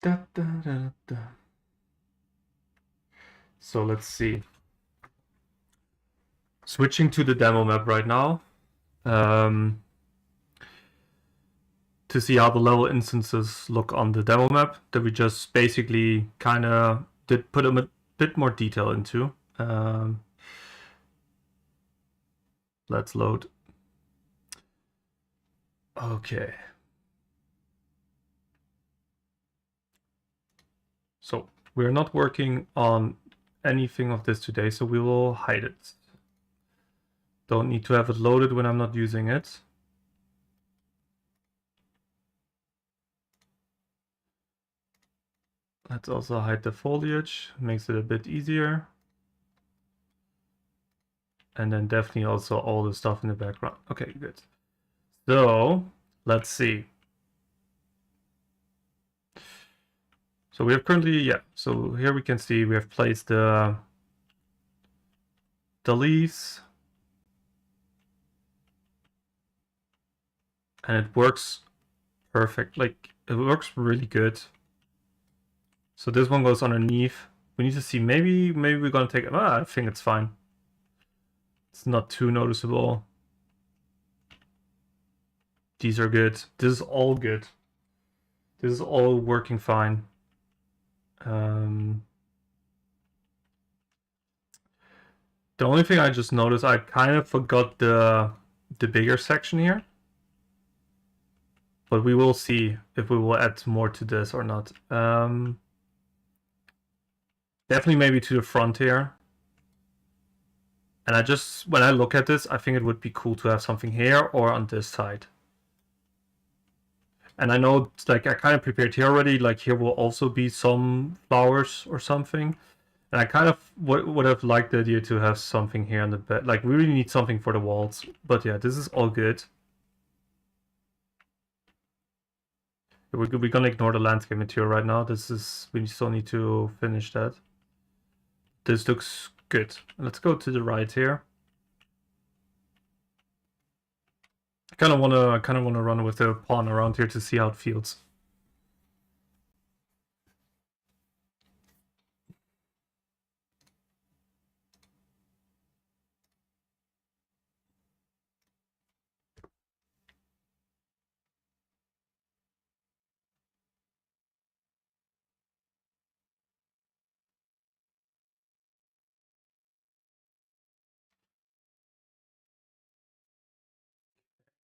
Da, da, da, da. So let's see. Switching to the demo map right now. To see how the level instances look on the demo map that we just basically kind of did put a bit more detail into. Let's load. Okay. So we're not working on anything of this today, so we will hide it. Don't need to have it loaded when I'm not using it. Let's also hide the foliage, makes it a bit easier. And then definitely also all the stuff in the background. Okay, good. So let's see. So we have currently, so here we can see we have placed the the leaves. And it works perfect. Like, it works really good. So this one goes underneath. We need to see, maybe we're gonna take, I think it's fine. It's not too noticeable. These are good. This is all good. This is all working fine. The only thing I just noticed, I kind of forgot the bigger section here. But we will see if we will add more to this or not. Definitely maybe to the front here. And when I look at this, I think it would be cool to have something here or on this side. And I know, like, I kind of prepared here already, like here will also be some flowers or something. And I kind of would have liked the idea to have something here on the bed. Like, we really need something for the walls. But yeah, this is all good. We're gonna ignore the landscape material right now. We still need to finish that. This looks good. Let's go to the right here. I kind of wanna run with the pawn around here to see how it feels.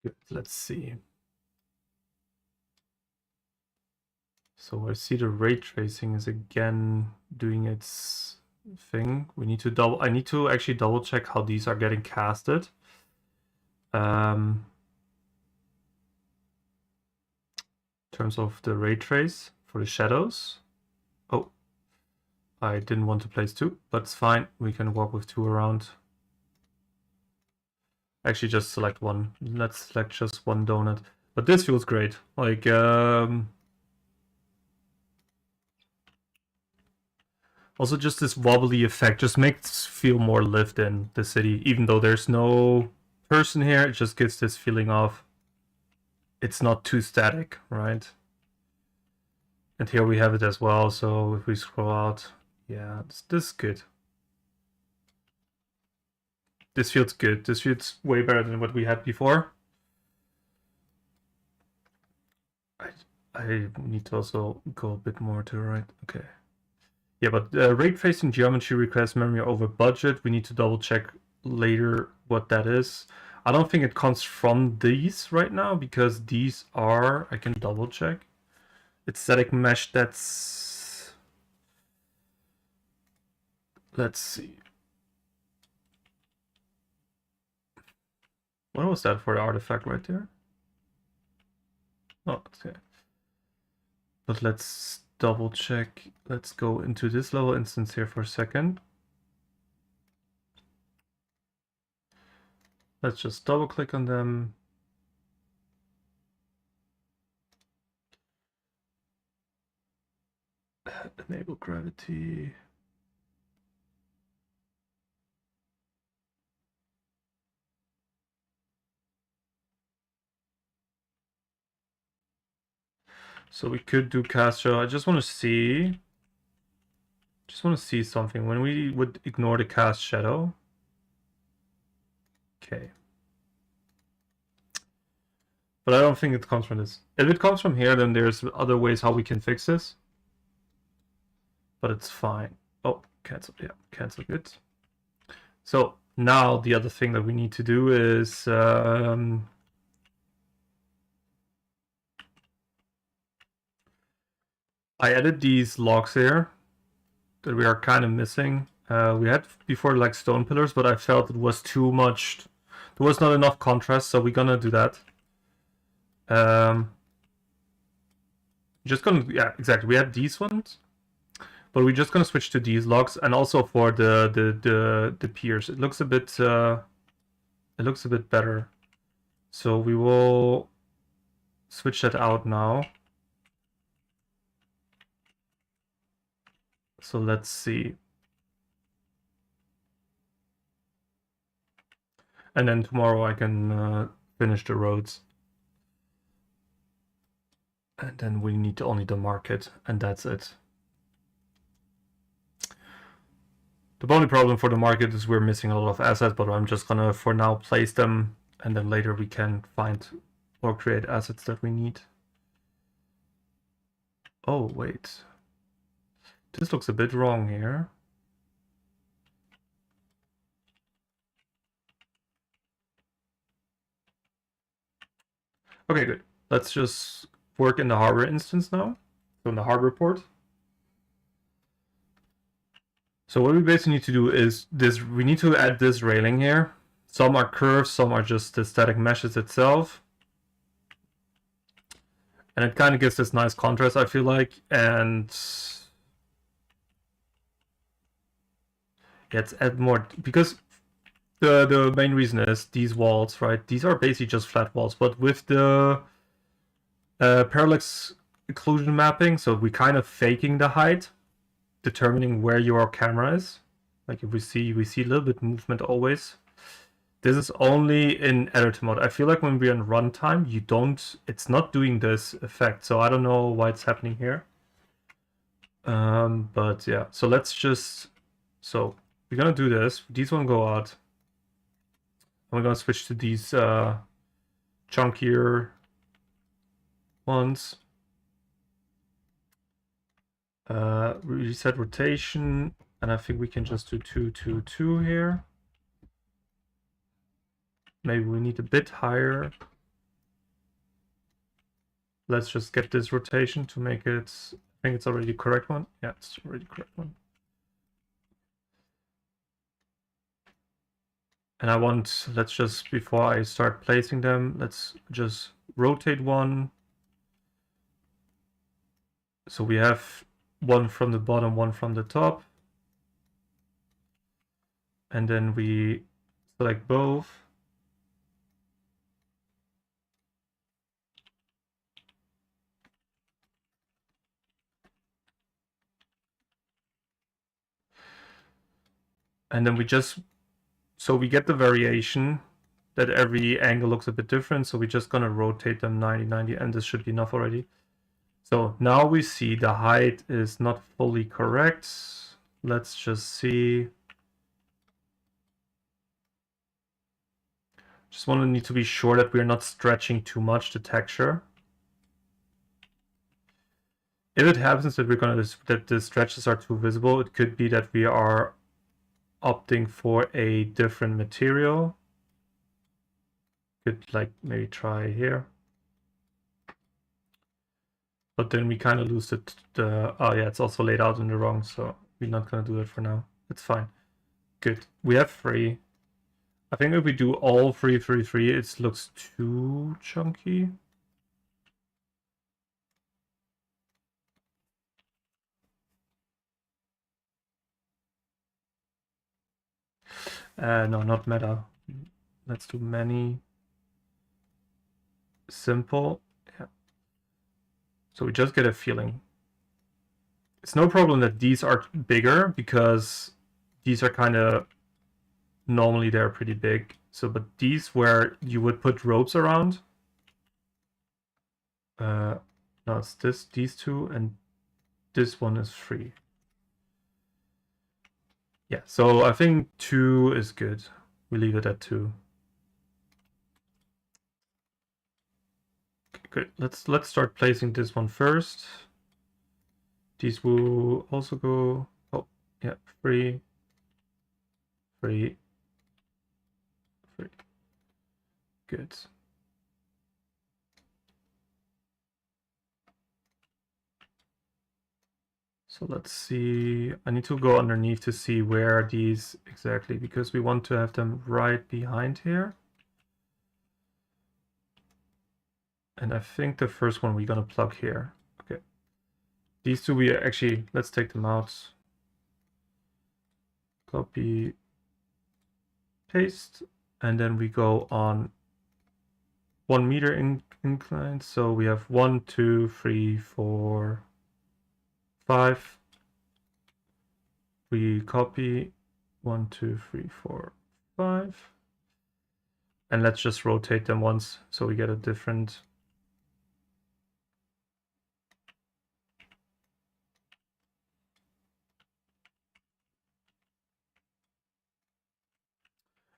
Good. Let's see. So I see the ray tracing is again doing its thing. I need to actually double check how these are getting casted. In terms of the ray trace for the shadows. Oh, I didn't want to place two, but it's fine. We can walk with two around. Actually, just select one. Let's select just one donut. But this feels great. Like, also just this wobbly effect just makes feel more lived in the city. Even though there's no person here, it just gives this feeling of it's not too static, right? And here we have it as well. So if we scroll out, yeah, this is good. This feels good. This feels way better than what we had before. I need to also go a bit more to the right. Okay. Yeah, but ray tracing geometry requires memory over budget. We need to double check later what that is. I don't think it comes from these right now because these are, I can double check. It's static mesh, that's, let's see. What was that for the artifact right there? Oh, okay. But let's double check. Let's go into this level instance here for a second. Let's just double click on them. Enable gravity. So we could do cast shadow. I just want to see something. When we would ignore the cast shadow. Okay. But I don't think it comes from this. If it comes from here, then there's other ways how we can fix this. But it's fine. Oh, cancel. Yeah, cancel. Good. So now the other thing that we need to do is I added these logs here that we are kind of missing. We had before like stone pillars, but I felt it was too much. There was not enough contrast, so we're gonna do that. Just gonna, yeah, exactly. We had these ones, but we're just gonna switch to these logs, and also for the piers, it looks a bit better. So we will switch that out now. So let's see. And then tomorrow I can finish the roads. And then we need only the market, and that's it. The only problem for the market is we're missing a lot of assets, but I'm just gonna for now place them, and then later we can find or create assets that we need. Oh, wait. This looks a bit wrong here. Okay, good. Let's just work in the harbor instance now. So in the harbor port. So what we basically need to do is this, we need to add this railing here. Some are curves, some are just the static meshes itself. And it kind of gives this nice contrast, I feel like. And let's add more, because the main reason is these walls, right? These are basically just flat walls, but with the parallax occlusion mapping, so we kind of faking the height, determining where your camera is. Like if we see a little bit movement always. This is only in editor mode. I feel like when we're in runtime, it's not doing this effect. So I don't know why it's happening here. But yeah, so so we're gonna do this. These one go out. And we're gonna switch to these chunkier ones. Reset rotation, and I think we can just do 2, 2, 2 here. Maybe we need a bit higher. Let's just get this rotation to make it, I think it's already the correct one. Yeah, it's already the correct one. And I want, let's just, before I start placing them, let's just rotate one. So we have one from the bottom, one from the top. And then we select both. And then we just, so we get the variation that every angle looks a bit different. So we're just gonna rotate them 90, 90, and this should be enough already. So now we see the height is not fully correct. Let's just see. Just need to be sure that we're not stretching too much the texture. If it happens that that the stretches are too visible, it could be that we are opting for a different material. Could like maybe try here. But then we kind of lose oh yeah, it's also laid out in the wrong, so we're not gonna do that for now. It's fine. Good. We have 3. I think if we do all 3, 3, 3, it looks too chunky. No, not meta. Let's do many. Simple. Yeah. So we just get a feeling. It's no problem that these are bigger because these are kind of normally they're pretty big. So, but these where you would put ropes around. No, it's these 2, and this one is 3. Yeah, so I think 2 is good. We leave it at 2. Okay, good. Let's start placing this one first. These will also go. Oh, yeah, 3, 3, 3. Good. So let's see. I need to go underneath to see where these exactly, because we want to have them right behind here. And I think the first one we're gonna plug here. Okay. These 2 we actually, let's take them out. Copy, paste, and then we go on 1 meter incline. So we have 1, 2, 3, 4, 5. We copy 1, 2, 3, 4, 5. And let's just rotate them once so we get a different.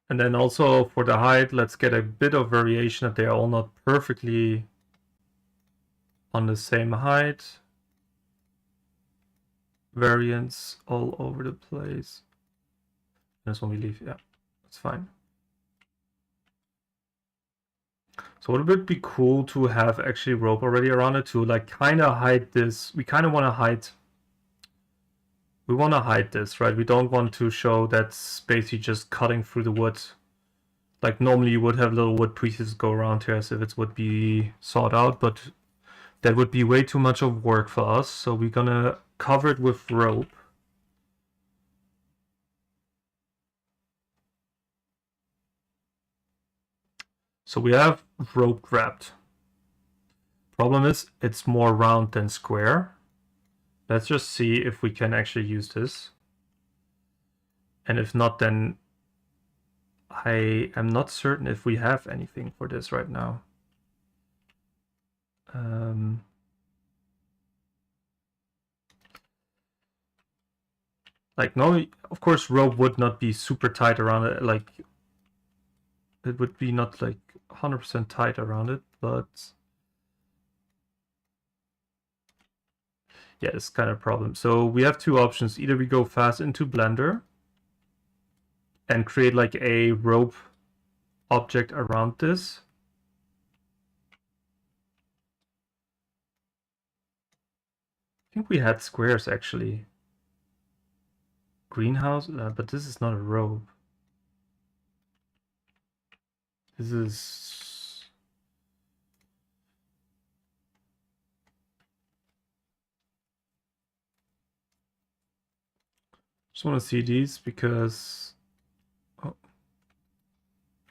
And then also for the height, let's get a bit of variation that they are all not perfectly on the same height. Variance all over the place. This one we leave, yeah, that's fine. So it would be cool to have actually rope already around it to like kind of hide this. We kind of want to hide. We want to hide this, right? We don't want to show that's basically just cutting through the wood. Like normally you would have little wood pieces go around here as if it would be sawed out, but that would be way too much of work for us. So we're gonna cover it with rope. So we have rope wrapped. Problem is it's more round than square. Let's just see if we can actually use this. And if not, then I am not certain if we have anything for this right now. Like, no, of course, rope would not be super tight around it. Like, it would be not like 100% tight around it, but yeah, it's kind of a problem. So we have two options. Either we go fast into Blender and create like a rope object around this. I think we had squares actually. Greenhouse, but this is not a rope. This is... Just want to see these because...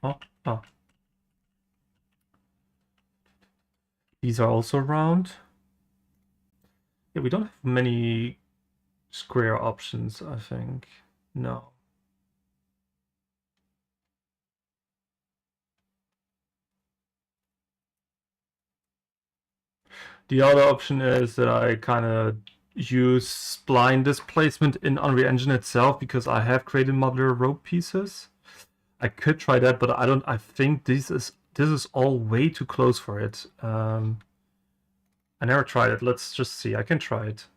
Oh. These are also round. Yeah, we don't have many square options, I think. No. The other option is that I kind of use spline displacement in Unreal Engine itself because I have created modular rope pieces. I could try that, but I think this is all way too close for it. I never tried it. Let's just see. I can try it.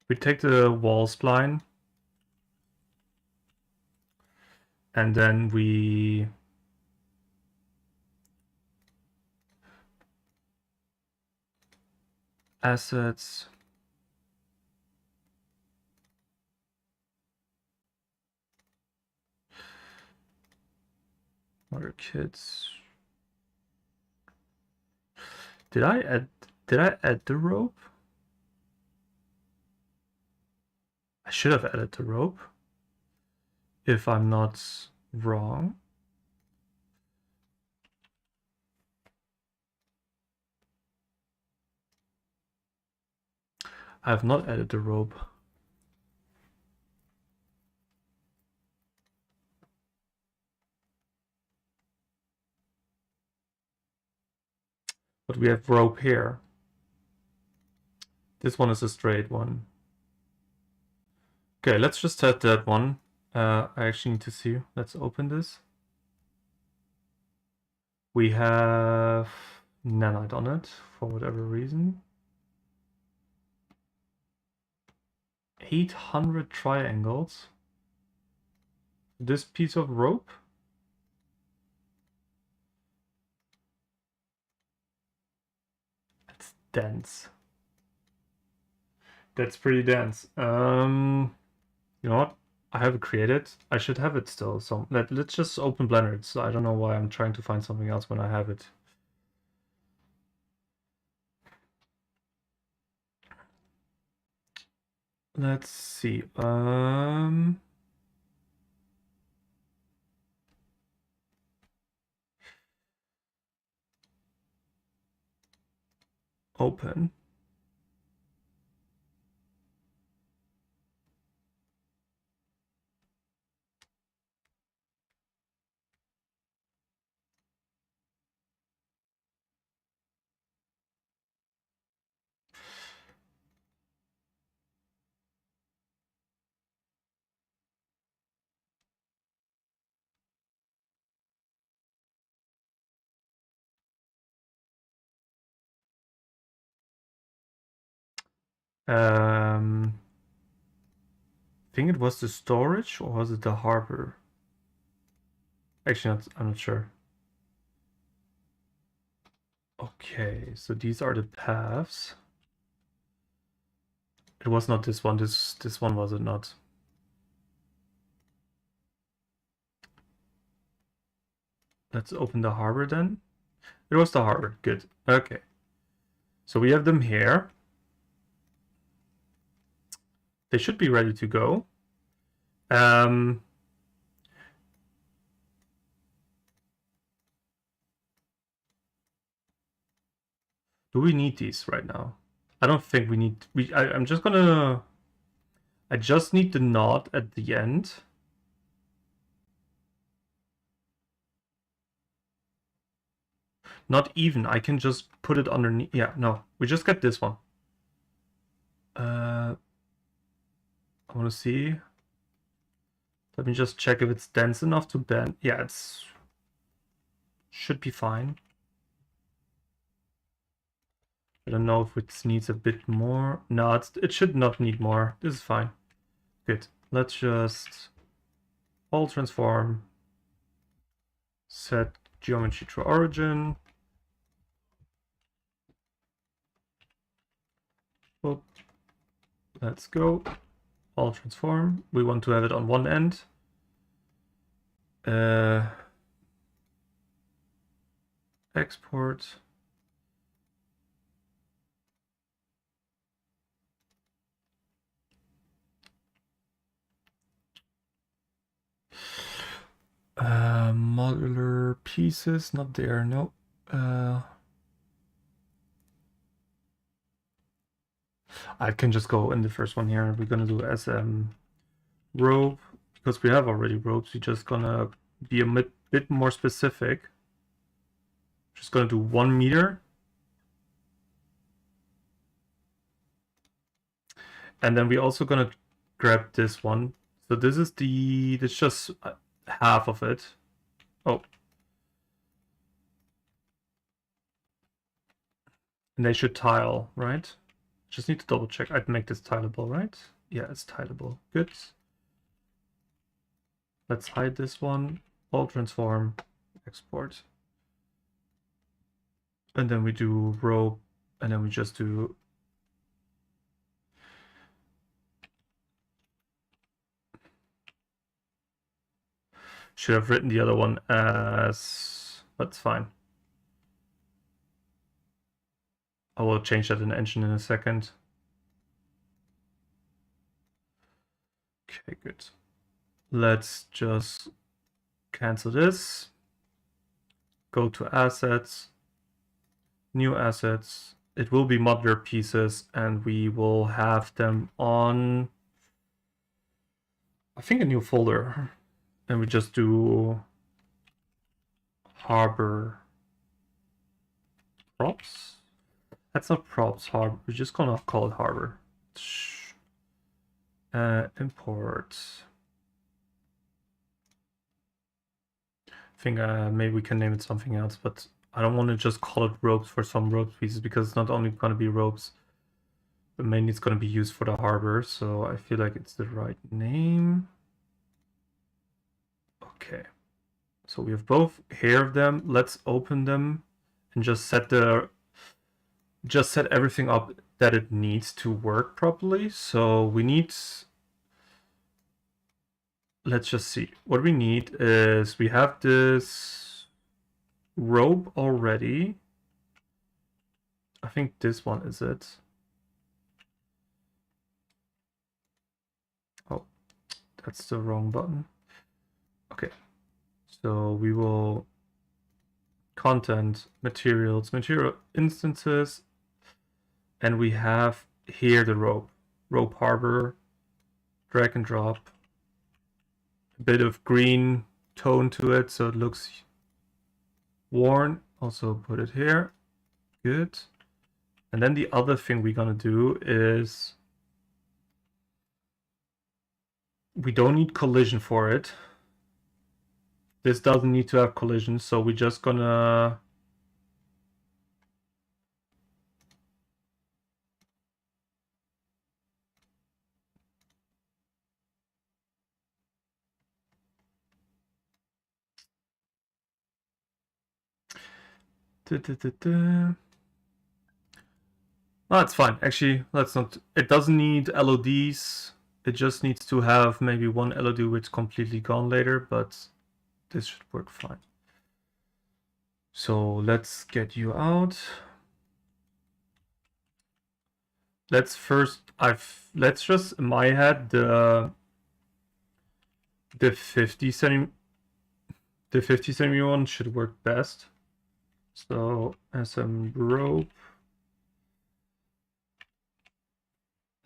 We take the wall spline and then we assets. Other kits. Did I add the rope? I should have added the rope. If I'm not wrong. I have not added the rope. But we have rope here. This one is a straight one. Okay, let's just set that one. I actually need to see. Let's open this. We have nanite on it for whatever reason. 800 triangles. This piece of rope. That's dense. That's pretty dense. You know what? I have it created. I should have it still. So let's just open Blender. So I don't know why I'm trying to find something else when I have it. Let's see. Open. I think it was the storage, or was it the harbor? Actually, I'm not sure. Okay, so these are the paths. It was not this one. This one was it not? Let's open the harbor then. It was the harbor. Good. Okay. So we have them here. They should be ready to go. Do we need these right now? I don't think we need. I'm just gonna. I just need the knot at the end. Not even. I can just put it underneath. Yeah, no. We just get this one. I want to see. Let me just check if it's dense enough to bend. Yeah, it's should be fine. I don't know if it needs a bit more. No, it should not need more. This is fine. Good. Let's just all transform. Set geometry to origin. Oop. Let's go. All transform. We want to have it on one end. Export. Modular pieces, not there, no. I can just go in the first one here. We're gonna do SM rope, because we have already ropes. We're just gonna be a bit more specific. Just gonna do 1 meter. And then we're also gonna grab this one. So this is it's just half of it. Oh. And they should tile, right? Just need to double check. I'd make this tileable, right? Yeah, it's tileable. Good. Let's hide this one. All transform, export. And then we do rope, and then we just do should have written the other one as, that's fine. I will change that in engine in a second. Okay, good. Let's just cancel this. Go to assets, new assets. It will be modular pieces, and we will have them on, I think, a new folder. And we just do harbor props. That's not props, harbor. We're just gonna call it harbor. Import. I think maybe we can name it something else, but I don't want to just call it ropes for some rope pieces, because it's not only going to be ropes, but mainly it's going to be used for the harbor. So I feel like it's the right name. Okay. So we have both here of them. Let's open them and just set everything up that it needs to work properly. So we need, let's just see. What we need is, we have this rope already. I think this one is it. Oh, that's the wrong button. Okay. So we will content, materials, material instances, and we have here the rope harbor, drag and drop, a bit of green tone to it so it looks worn. Also put it here. Good. And then the other thing we're gonna do is, we don't need collision for it. This doesn't need to have collision, so we're just gonna Oh, it's fine. Actually, let's not. It doesn't need LODs. It just needs to have maybe one LOD which is completely gone later, but this should work fine. So let's get you out. Let's first. Let's just in my head the 50 centimeter. The 50 centimeter one should work best. So SM rope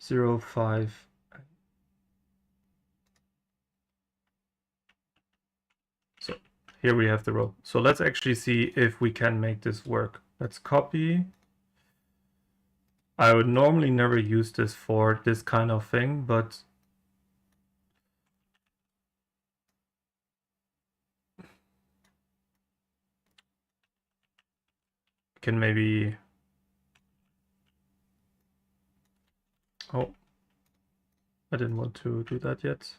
0.5. So here we have the rope. So let's actually see if we can make this work. Let's copy. I would normally never use this for this kind of thing, but can maybe. Oh, I didn't want to do that yet.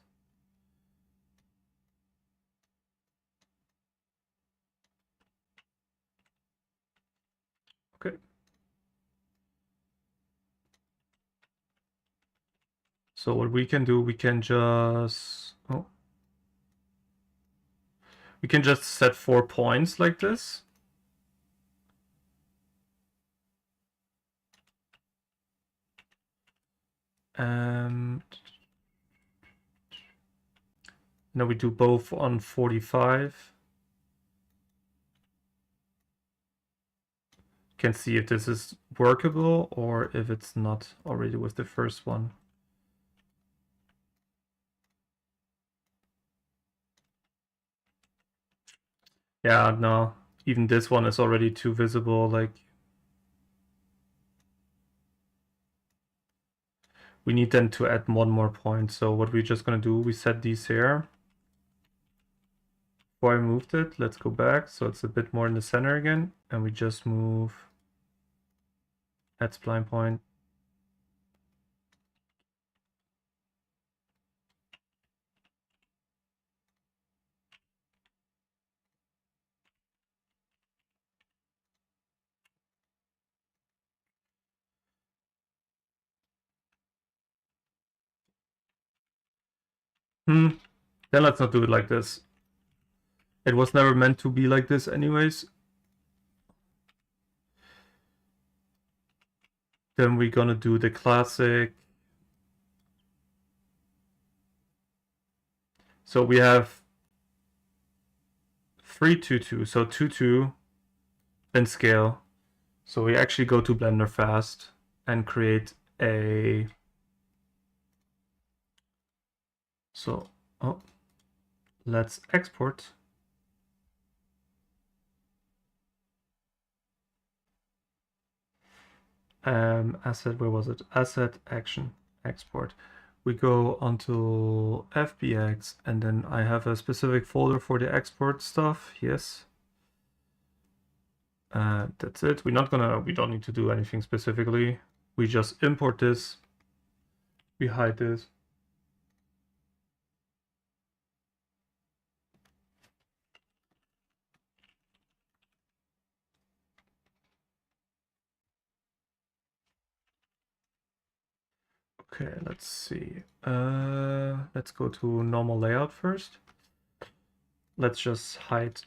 Okay. So what we can do, we can just we can just set 4 points like this. And now we do both on 45. Can see if this is workable or if it's not already with the first one. Yeah, no, even this one is already too visible. Like, we need then to add one more point. So what we're just gonna do, we set these here. Before I moved it, let's go back. So it's a bit more in the center again. And we just move add spline point. Then let's not do it like this. It was never meant to be like this anyways. Then we're gonna do the classic. So we have 3, 2, 2. So 2, 2, then scale. So we actually go to Blender fast and create a. So, let's export. Asset, where was it? Asset, action, export. We go onto FBX, and then I have a specific folder for the export stuff. Yes. That's it. We don't need to do anything specifically. We just import this. We hide this. Okay, let's see. Let's go to normal layout first. Let's just hide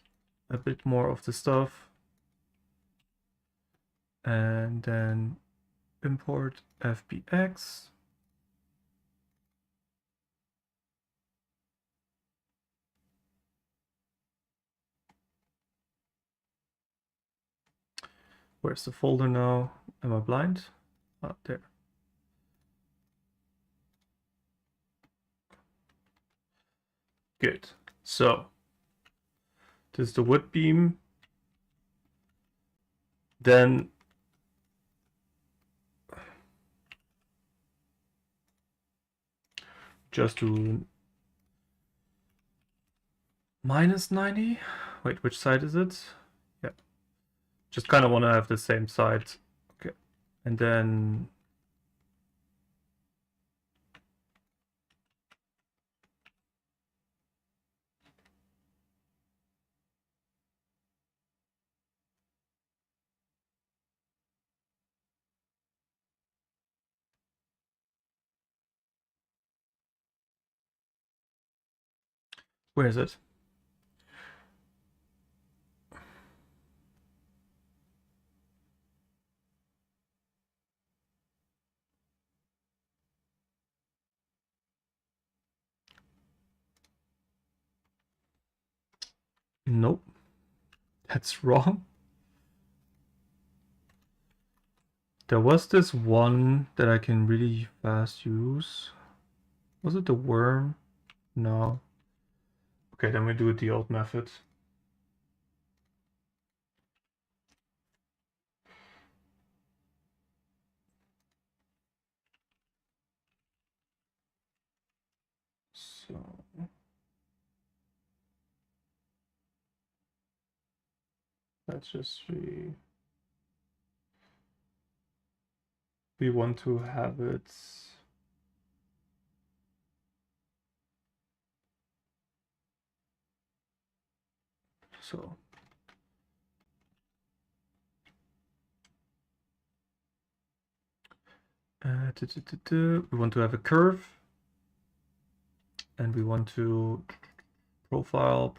a bit more of the stuff. And then import FBX. Where's the folder now? Am I blind? Oh, there. Good. So this is the wood beam. Then just do -90. Wait, which side is it? Yeah. Just kind of want to have the same side. Okay. And then Where is it? Nope. That's wrong. There was this one that I can really fast use. Was it the worm? No. Okay, then we do it the old method. So let's just see. We want to have it. So we want to have a curve, and we want to profile.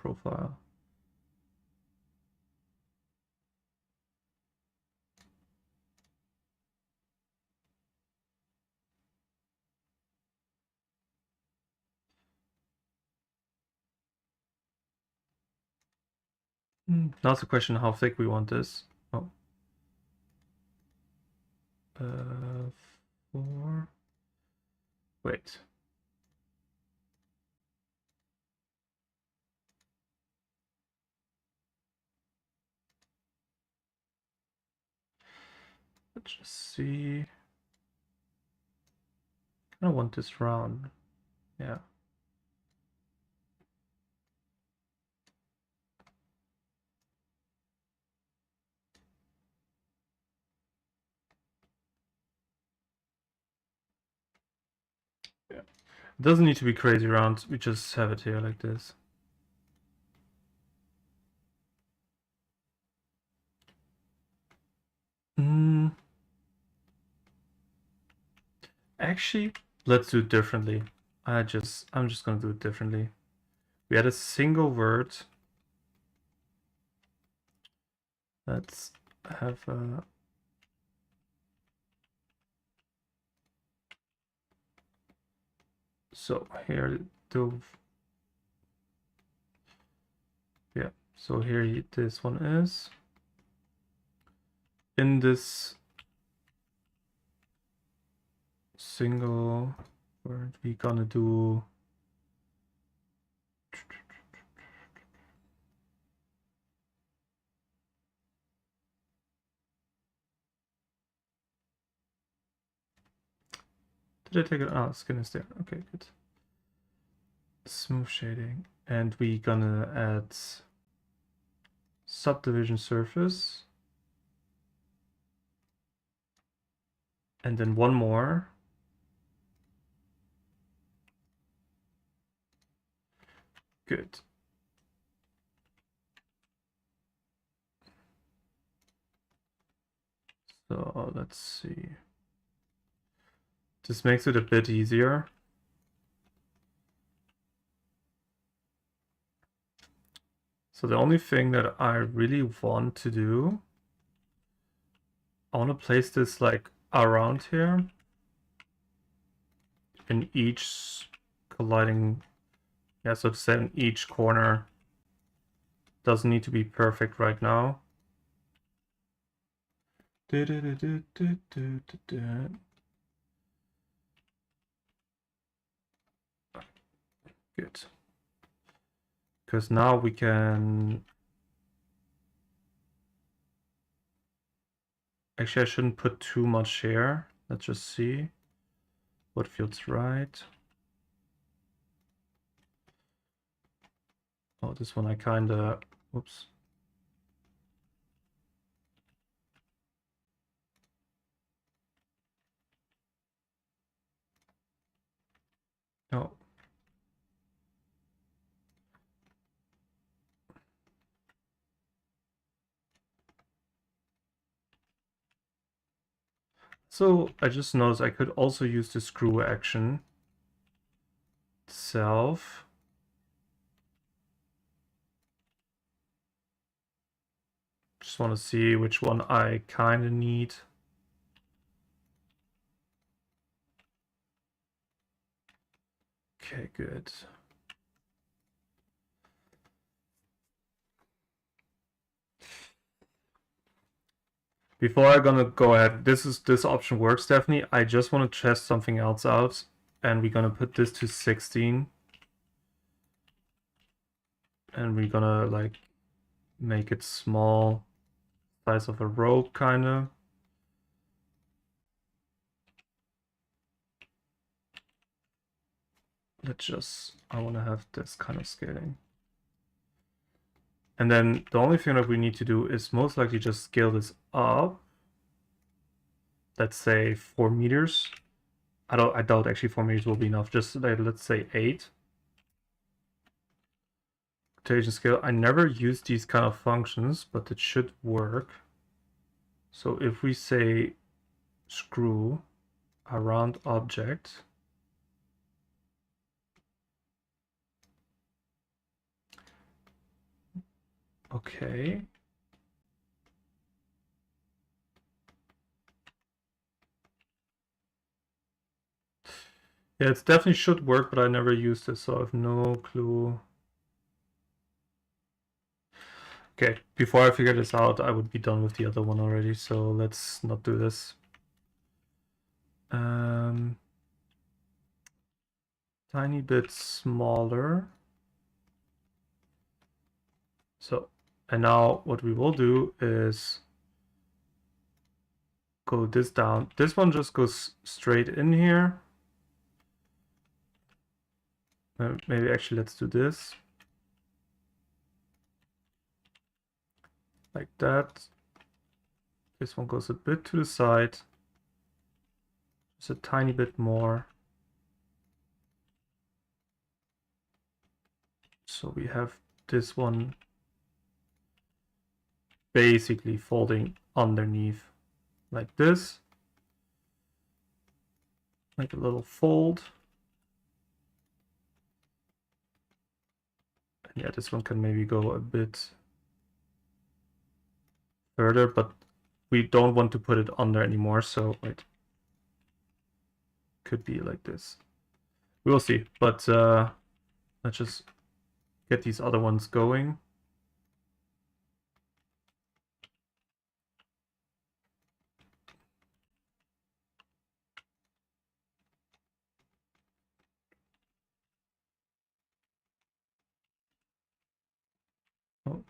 Now it's the question how thick we want this. Oh. 4. Wait. Let's just see. I don't want this round. Yeah. Yeah. It doesn't need to be crazy round. We just have it here like this. Actually, let's do it differently. I'm just gonna do it differently. We had a single word. Let's have a so here yeah, so here this one is. In this single word, we're gonna do did I take it? Oh, skin is there. Okay, good. Smooth shading. And we're gonna add subdivision surface. And then one more. Good. So let's see. This makes it a bit easier. So the only thing that I really want to do, I want to place this like around here in each colliding, yeah, so to say in each corner. Doesn't need to be perfect right now. Good. Because now we can... Actually, I shouldn't put too much here. Let's just see what feels right. Oh, this one I kinda... Oops. No. So I just noticed I could also use the screw action itself. Just want to see which one I kind of need. Okay, good. Before I'm gonna go ahead, this option works definitely. I just want to test something else out, and we're gonna put this to 16, and we're gonna like make it small, size of a rope kind of. I want to have this kind of scaling. And then the only thing that we need to do is most likely just scale this up. Let's say 4 meters. I doubt actually 4 meters will be enough. Just like, let's say 8. Rotation scale. I never use these kind of functions, but it should work. So if we say screw a round object, okay. Yeah, it definitely should work, but I never used it, so I have no clue. Okay, before I figure this out, I would be done with the other one already, so let's not do this. Tiny bit smaller. So, and now what we will do is go this down. This one just goes straight in here. Maybe actually let's do this. Like that. This one goes a bit to the side. Just a tiny bit more. So we have this one basically folding underneath like this. Like a little fold. And yeah, this one can maybe go a bit further, but we don't want to put it under anymore, so it could be like this. We will see, but let's just get these other ones going. Oh.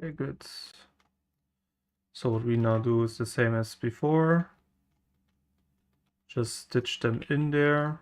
Okay, good. So what we now do is the same as before. Just stitch them in there.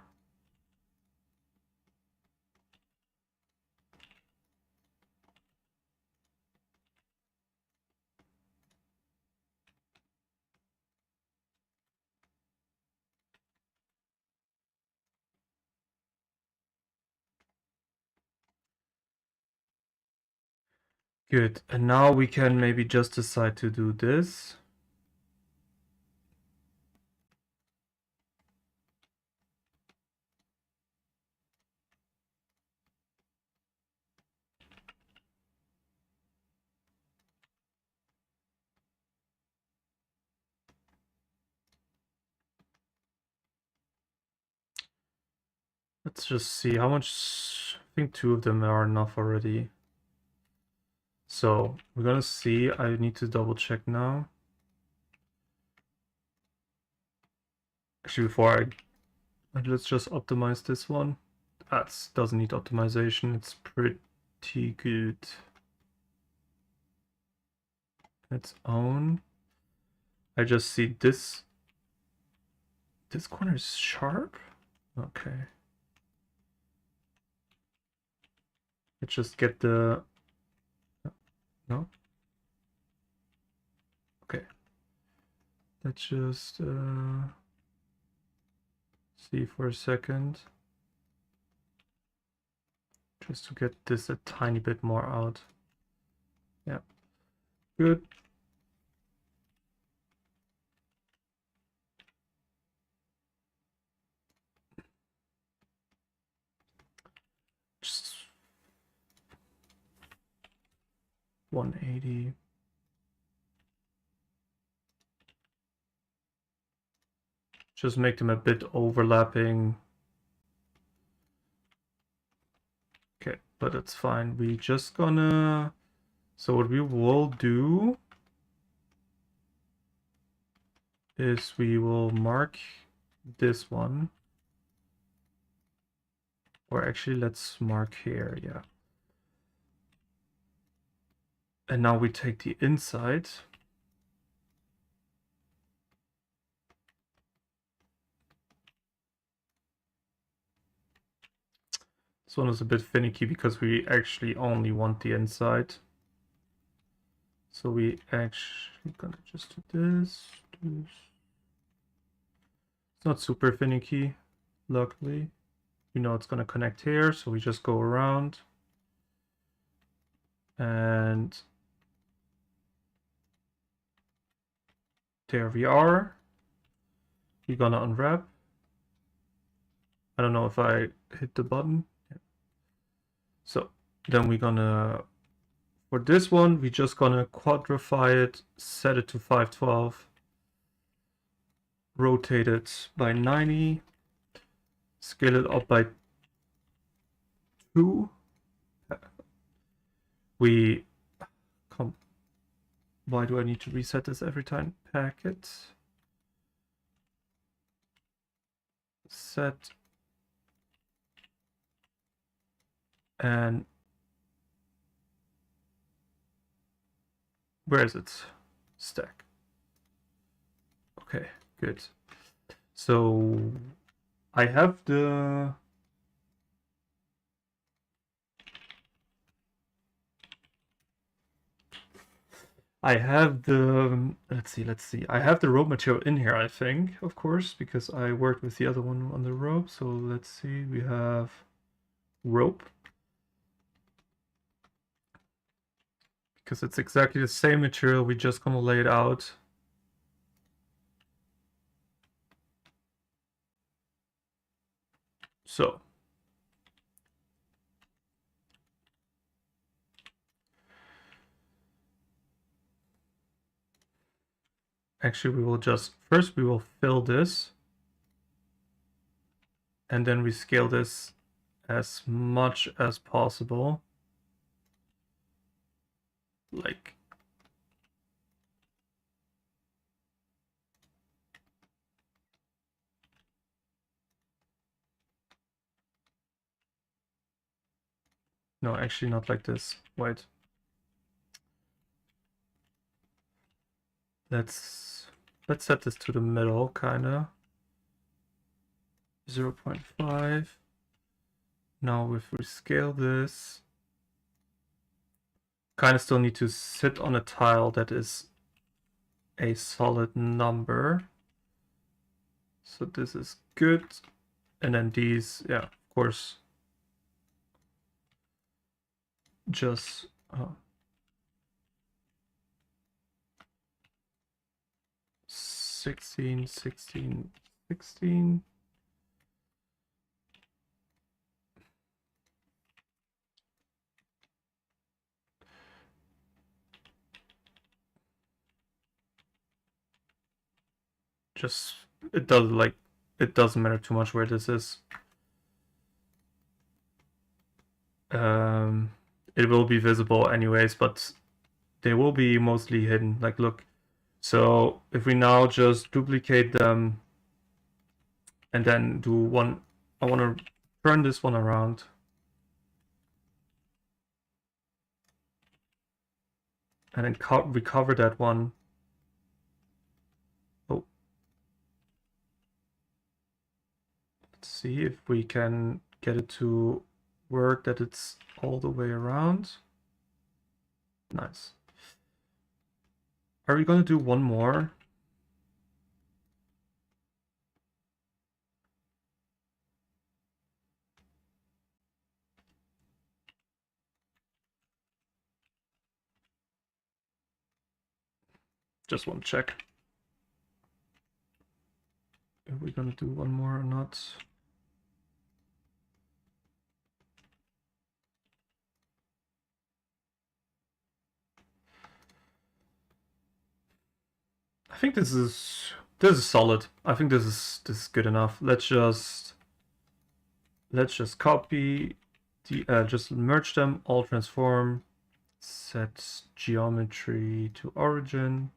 Good, and now we can maybe just decide to do this. Let's just see how much. I think 2 of them are enough already. So we're gonna see. I need to double check now. Actually, let's just optimize this one. That doesn't need optimization. It's pretty good. Its own. I just see this. This corner is sharp. Okay. Let's just get no. Okay. Let's just see for a second. Just to get this a tiny bit more out. Yeah, good. Just 180. Just make them a bit overlapping. Okay, but that's fine. We just gonna... So what we will do is we will mark this one. Or actually, let's mark here, yeah. And now we take the inside. This one is a bit finicky because we actually only want the inside. So we actually gonna just do this. It's not super finicky, luckily. You know it's gonna connect here, so we just go around. And there we are. We're gonna unwrap. I don't know if I hit the button. Yeah. So then we're gonna, for this one, we're just gonna quadrify it, set it to 512, rotate it by 90, scale it up by 2. Why do I need to reset this every time? Packet. Set. And where is it? Stack. Okay, good. So I have the... let's see. I have the rope material in here, I think, of course, because I worked with the other one on the rope. So let's see, we have rope. Because it's exactly the same material, we're just gonna lay it out. So. Actually, we will just, first we will fill this. And then we scale this as much as possible. Like, no, actually not like this. Wait. Let's set this to the middle, kinda. 0.5. Now if we scale this, kinda still need to sit on a tile that is a solid number. So this is good. And then these, yeah, of course, just 16, 16, 16. Just, it doesn't matter too much where this is. It will be visible anyways, but they will be mostly hidden. Like, look. So if we now just duplicate them and then do one, I want to turn this one around. And then recover that one. Oh. Let's see if we can get it to work that it's all the way around. Nice. Are we going to do one more? Just want to check if we're gonna do one more or not. I think this is solid. I think this is good enough. Let's just copy the just merge them, all transform, set geometry to origin,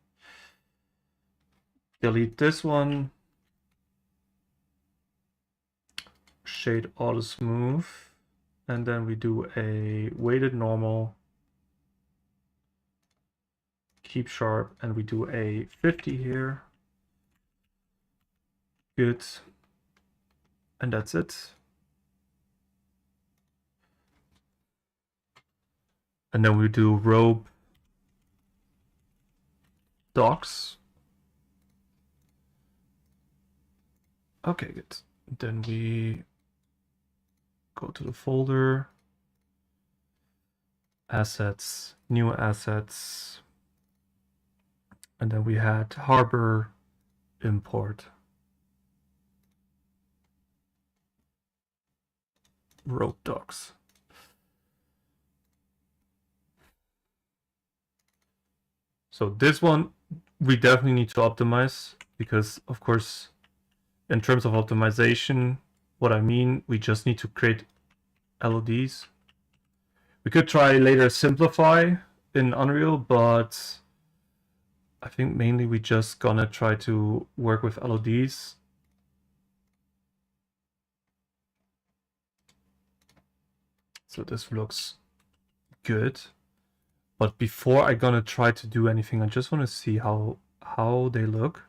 delete this one, shade auto smooth, and then we do a weighted normal, keep sharp, and we do a 50 here. Good. And that's it. And then we do rope docs. Okay, good. Then we go to the folder, assets, new assets, and then we had harbor import rope docs. So this one we definitely need to optimize, because of course in terms of optimization, what I mean, we just need to create LODs. We could try later simplify in Unreal, but I think mainly we just gonna try to work with LODs. So this looks good. But before I'm gonna try to do anything, I just want to see how they look.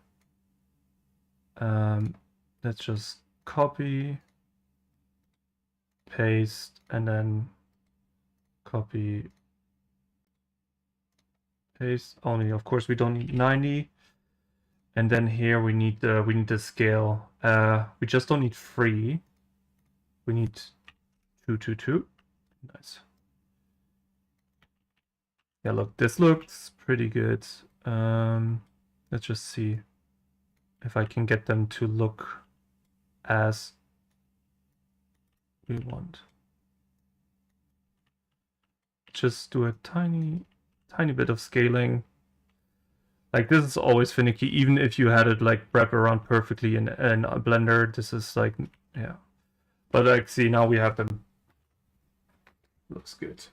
Let's just copy, paste, and then copy, paste. Only, of course, we don't need 90. And then here we need the scale. We just don't need 3. We need 2, 2, 2. Nice. Yeah, look, this looks pretty good. Let's just see if I can get them to look as we want. Just do a tiny bit of scaling. Like, this is always finicky, even if you had it like wrap around perfectly in a Blender. This is like, yeah. But like, see, now we have them. Looks good.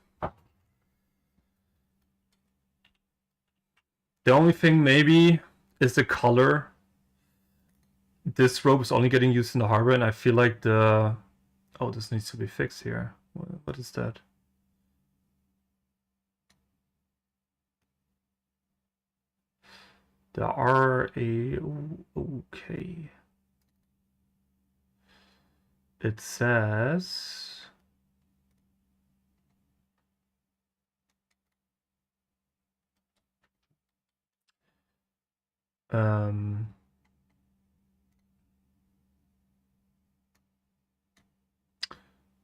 The only thing maybe is the color. This rope is only getting used in the harbor, and I feel like the... Oh, this needs to be fixed here. What is that? The RA... Okay. It says...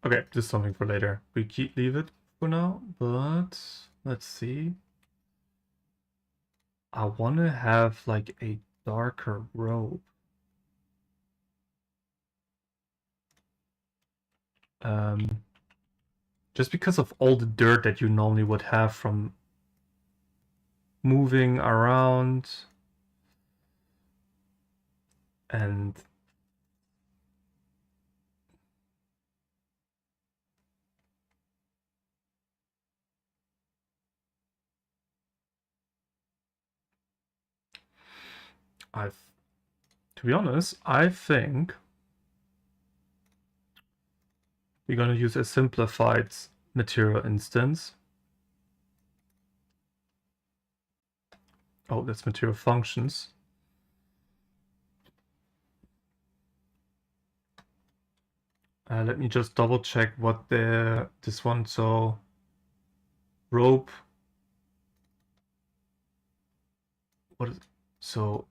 Okay, just something for later. We leave it for now, but let's see. I want to have like a darker robe. Just because of all the dirt that you normally would have from moving around. And to be honest, I think we're going to use a simplified material instance. Oh, that's material functions. Let me just double check what this one. So rope. What is so?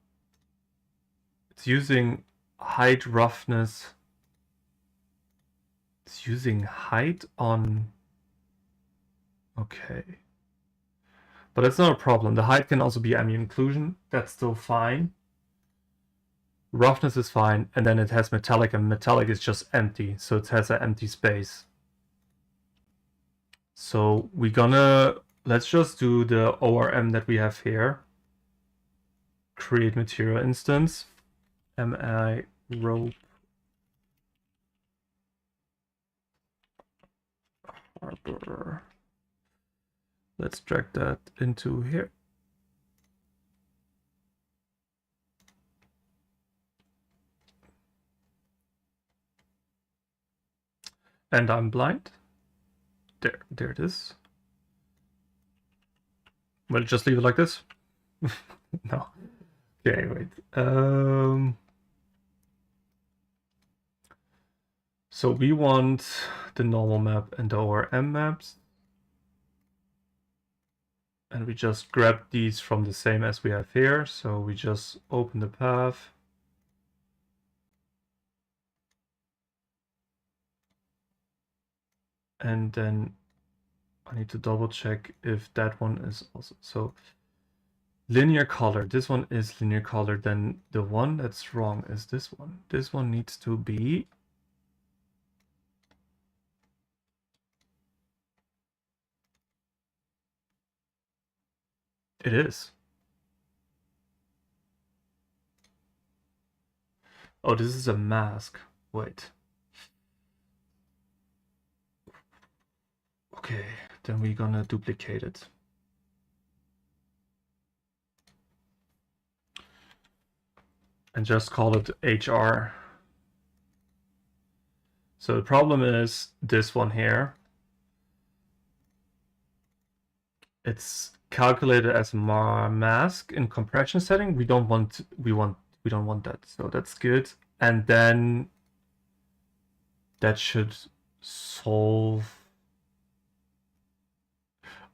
It's using height, roughness. It's using height on. Okay. But that's not a problem. The height can also be ambient occlusion. That's still fine. Roughness is fine. And then it has metallic, and metallic is just empty. So it has an empty space. So we're gonna, let's just do the ORM that we have here. Create material instance. MI rope harbor. Let's drag that into here. And I'm blind. There it is. Will it just leave it like this? No. Okay, wait. So we want the normal map and the ORM maps. And we just grab these from the same as we have here. So we just open the path. And then I need to double check if that one is also, so linear color. This one is linear color. Then the one that's wrong is this one. This one needs to be, it is. Oh, this is a mask. Wait. Okay, then we're gonna duplicate it. And just call it HR. So the problem is this one here. It's calculated as mask in compression setting. We don't want that. So that's good. And then that should solve.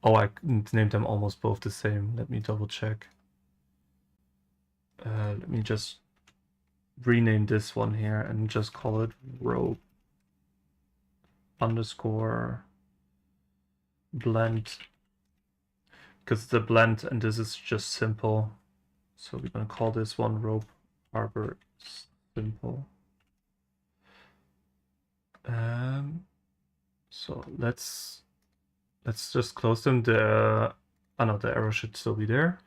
Oh, I named them almost both the same. Let me double check. Let me just rename this one here and just call it rope underscore blend, because it's a blend and this is just simple. So we're gonna call this one rope harbor simple. So let's just close them. The arrow should still be there.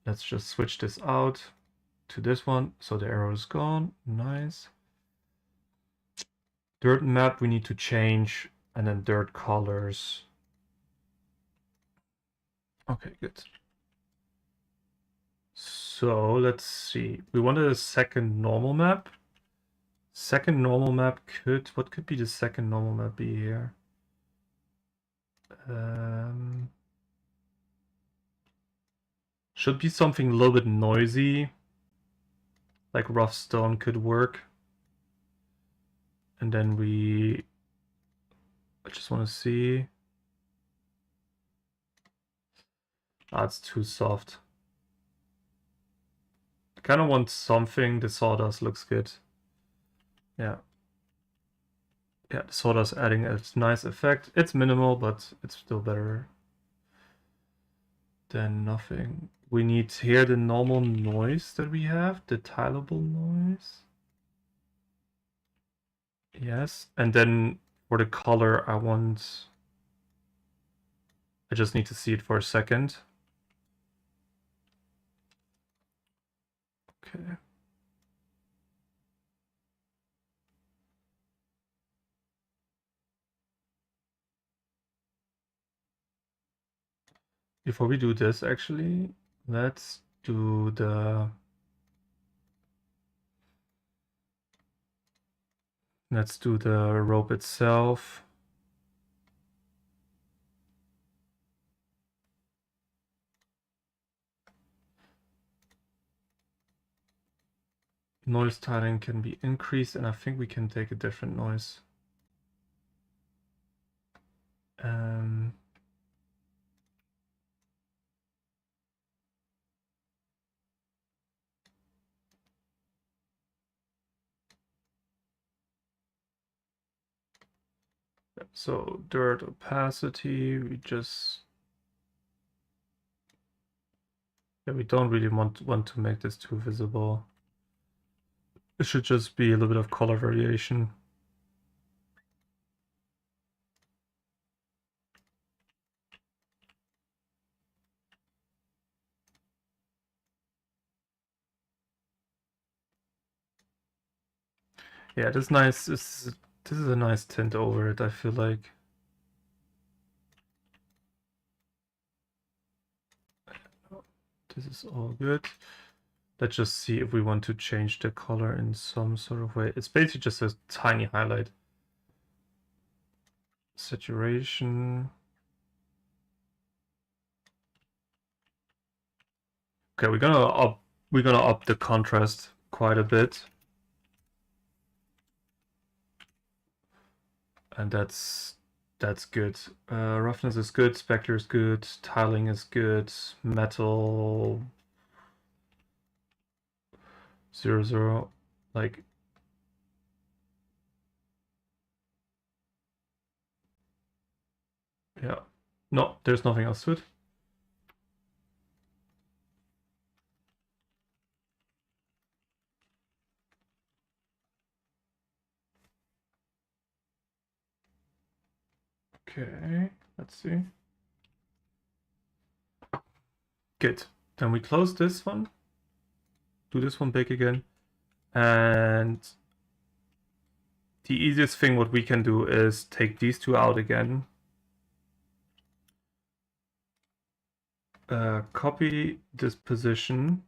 Let's just switch this out to this one. So the arrow is gone. Nice. Dirt map we need to change, and then dirt colors. Okay, good. So let's see. We wanted a second normal map. Second normal map what could be the second normal map be here? Should be something a little bit noisy. Like rough stone could work. And then I just want to see. It's too soft. I kind of want something. The sawdust looks good. Yeah. Yeah, the sawdust adding a nice effect. It's minimal, but it's still better than nothing. We need here the normal noise that we have, the tileable noise. Yes, and then for the color, I just need to see it for a second. Okay. Before we do this, actually, let's do the rope itself. Noise tiling can be increased, and I think we can take a different noise. So dirt opacity, we just Yeah, we don't really want to make this too visible. It should just be a little bit of color variation. Yeah, this is a nice tint over it, I feel like. This is all good. Let's just see if we want to change the color in some sort of way. It's basically just a tiny highlight. Saturation. Okay, we're gonna up the contrast quite a bit. And that's good. Roughness is good, specular is good, tiling is good, metal 0, like yeah. No, there's nothing else to it. Okay, let's see. Good. Then we close this one. Do this one big again. And the easiest thing what we can do is take these two out again. Copy this position.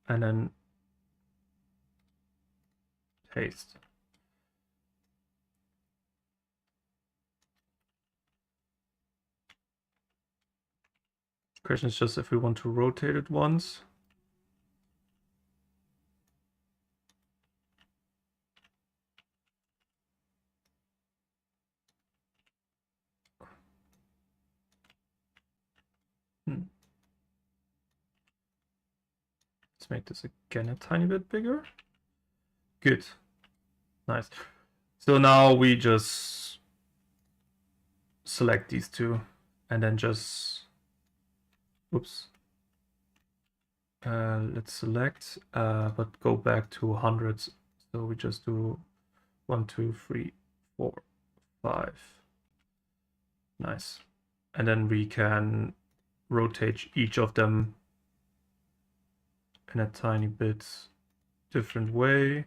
And then paste. Question is just if we want to rotate it once. Let's make this again a tiny bit bigger. Good. Nice. So now we just select these two and then just, oops. Let's select, but go back to hundreds. So we just do 1, 2, 3, 4, 5. Nice. And then we can rotate each of them in a tiny bit different way.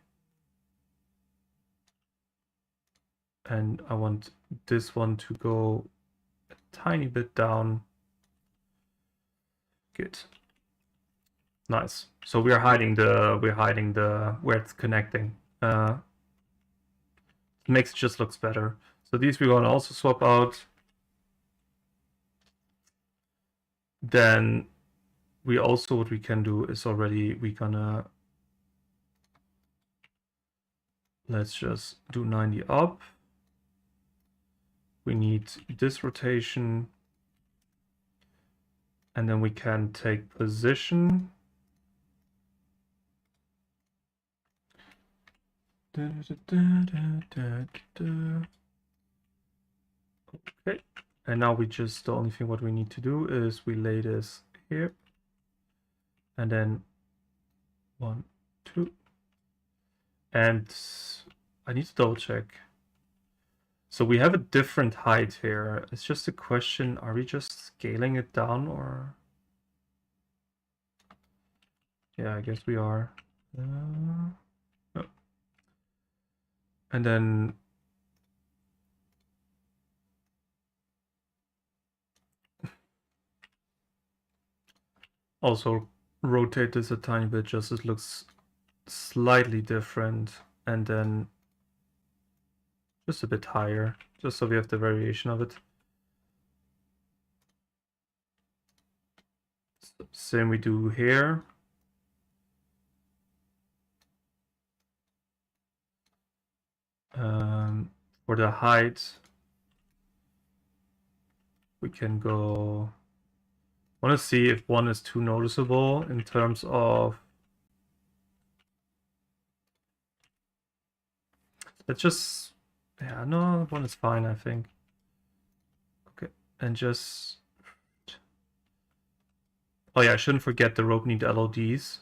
And I want this one to go a tiny bit down. Good. Nice. So we're hiding the where it's connecting. It makes it just looks better. So these we're gonna also swap out. Then we also, what we can do is already, let's just do 90 up. We need this rotation. And then we can take position. Okay. And now the only thing what we need to do is we lay this here. And then 1, 2. And I need to double check. So we have a different height here. It's just a question, are we just scaling it down or? Yeah, I guess we are. Oh. And then also rotate this a tiny bit, just so it looks slightly different. And then just a bit higher, just so we have the variation of it. Same we do here. For the height, we can go. I want to see if one is too noticeable in terms of. Let's just. Yeah, no, one is fine, I think. Okay, and just Oh yeah, I shouldn't forget the rope need LODs.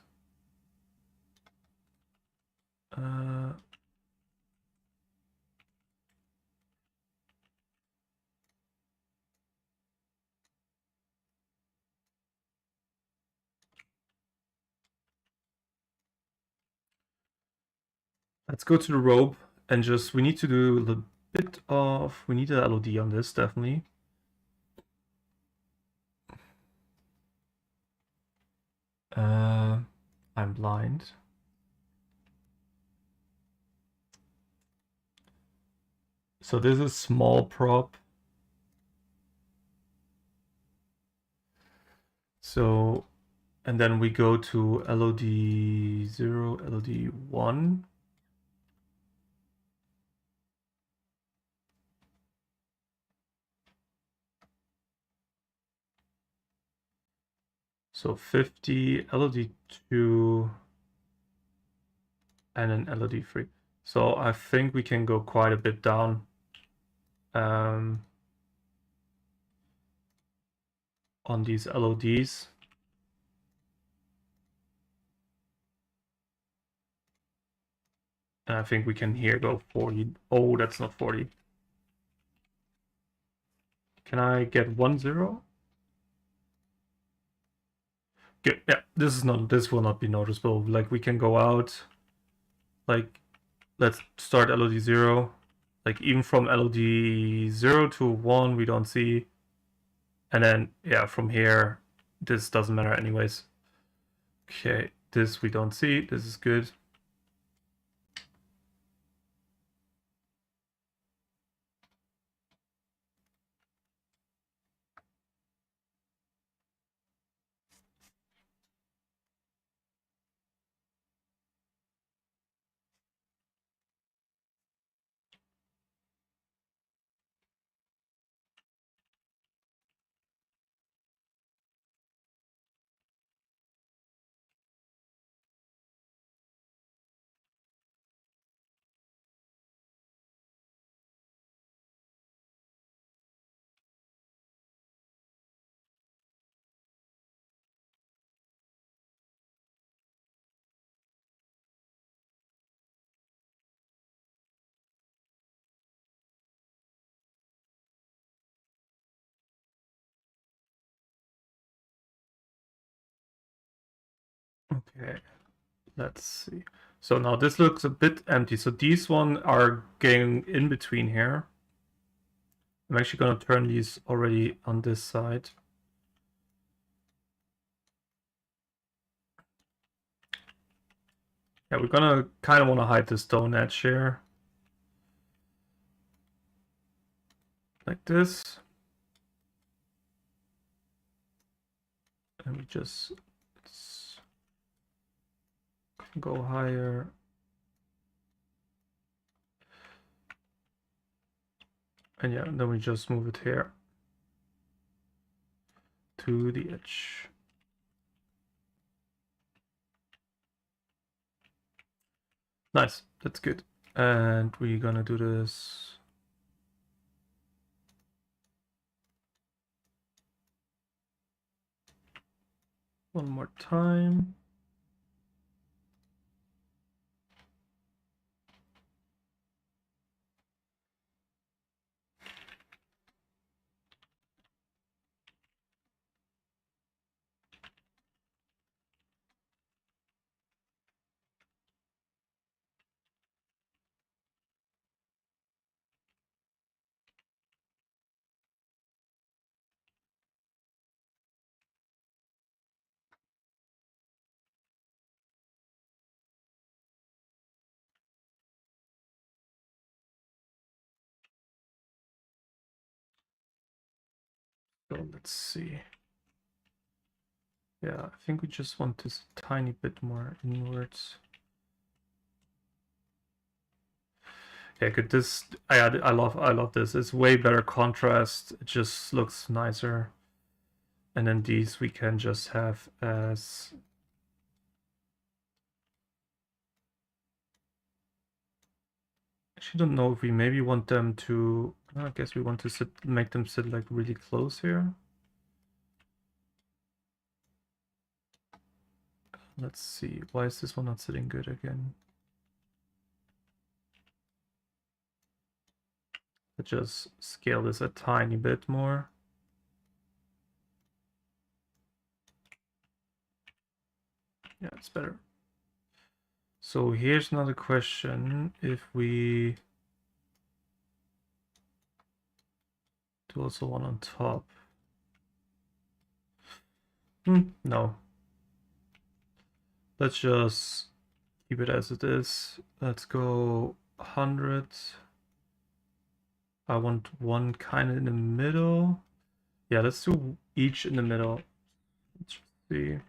Let's go to the rope and just, we need to do a little bit of, we need an LOD on this, definitely. I'm blind. So this is small prop. So, and then we go to LOD 0, LOD 1. So 50, LOD 2, and an LOD 3. So I think we can go quite a bit down. On these LODs. And I think we can here go 40. Oh, that's not 40. Can I get 1-0? Good. Yeah, this will not be noticeable. Like we can go out. Like let's start LOD 0. Like even from LOD 0 to 1 we don't see. And then yeah, from here this doesn't matter anyways. Okay, this we don't see. This is good. Okay, let's see. So now this looks a bit empty. So these one are going in between here. I'm actually gonna turn these already on this side. Yeah, we're gonna kind of want to hide the stone edge here. Like this. And we just go higher. And yeah, then we just move it here to the edge. Nice, that's good. And we're gonna do this. One more time. So let's see. Yeah, I think we just want this a tiny bit more inwards. Yeah, could this? I love this. It's way better contrast. It just looks nicer. And then these we can just have as actually don't know if we maybe want them to. I guess we want to sit, make them sit like really close here. Let's see. Why is this one not sitting good again? Let's just scale this a tiny bit more. Yeah, it's better. So here's another question. If we do also one on top. No. Let's just keep it as it is. Let's go 100. I want one kind of in the middle. Yeah, let's do each in the middle. Let's just see.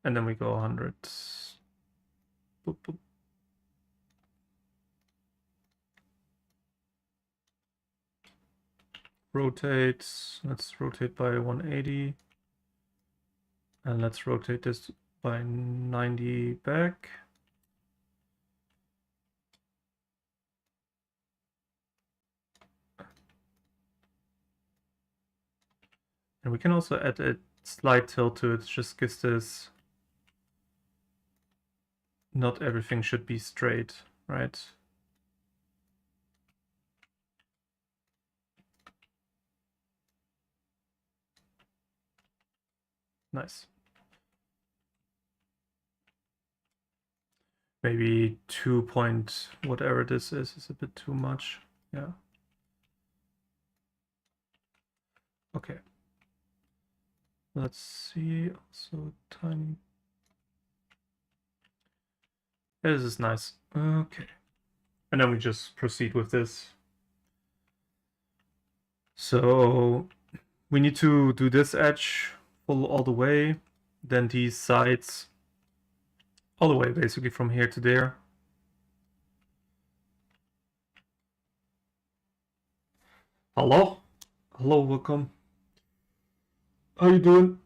And then we go 100. Boop, boop. Rotate. Let's rotate by 180. And let's rotate this by 90 back. And we can also add a slight tilt to it. Just gives this. Not everything should be straight, right? Nice. Maybe 2 point whatever this is a bit too much. Yeah. Okay. Let's see. Also tiny. Yeah, this is nice. Okay. And then we just proceed with this. So we need to do this edge full all the way. Then these sides all the way basically from here to there. Hello? Hello, welcome. How you doing?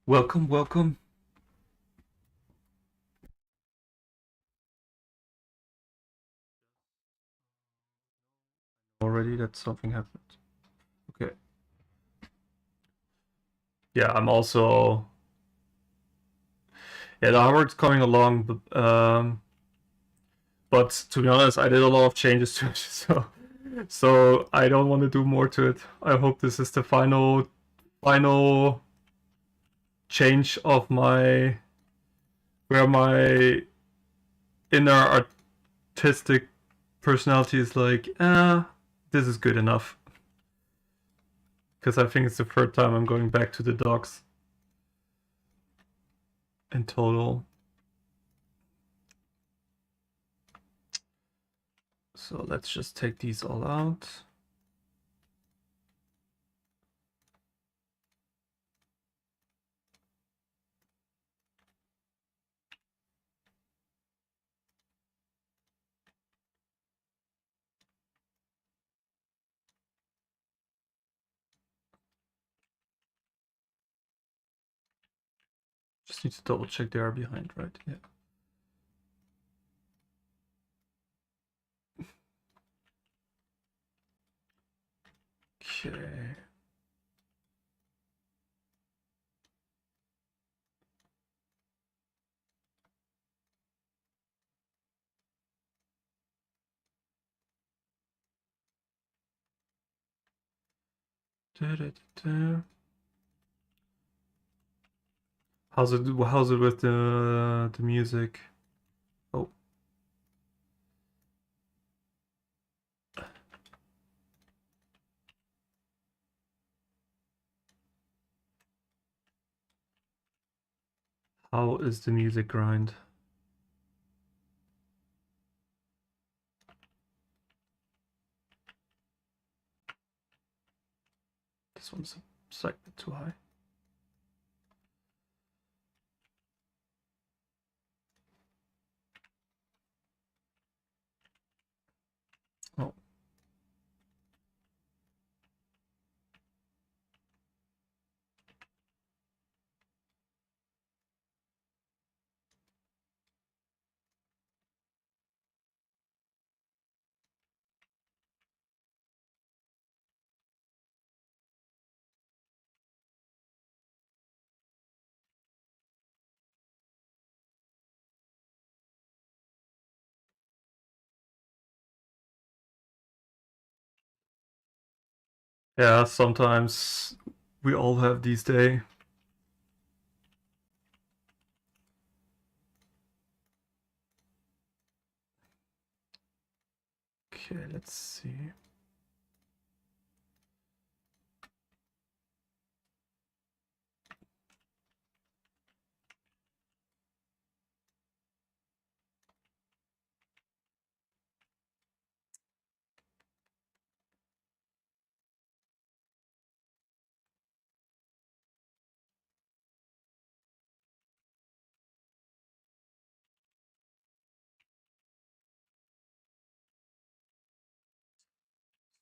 Welcome, welcome. Already that something happened. Okay. Yeah, I'm also. Yeah, the artwork's coming along, but to be honest, I did a lot of changes to it, so I don't want to do more to it. I hope this is the final change of where my inner artistic personality is like, this is good enough. Because I think it's the third time I'm going back to the docs in total. So let's just take these all out. Just need to double check they are behind, right? Yeah. Okay. How's it with the music? Oh. How is the music grind? This one's a slight bit too high. Yeah, sometimes we all have these days. Okay, let's see.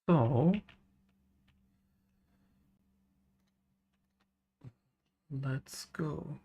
So let's go.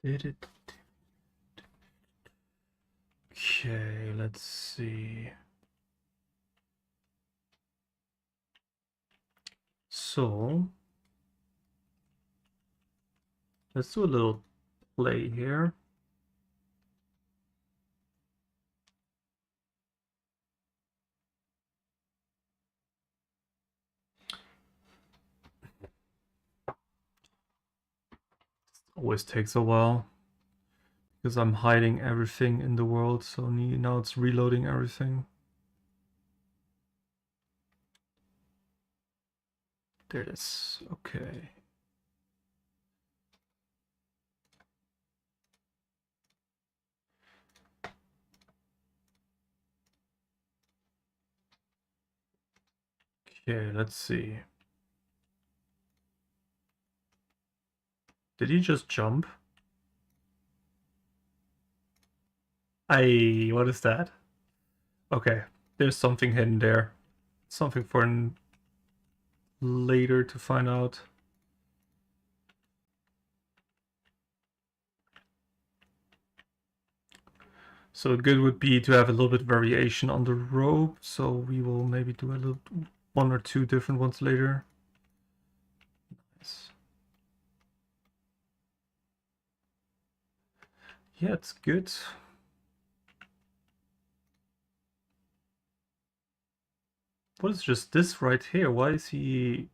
Okay, let's see. So let's do a little play here. Always takes a while because I'm hiding everything in the world, so now it's reloading everything. There it is. Okay. Okay, let's see. Did he just jump? What is that? Okay, there's something hidden there. Something for later to find out. So good would be to have a little bit variation on the rope. So we will maybe do a little one or two different ones later. Nice. Yeah, it's good. What is just this right here? Why is he...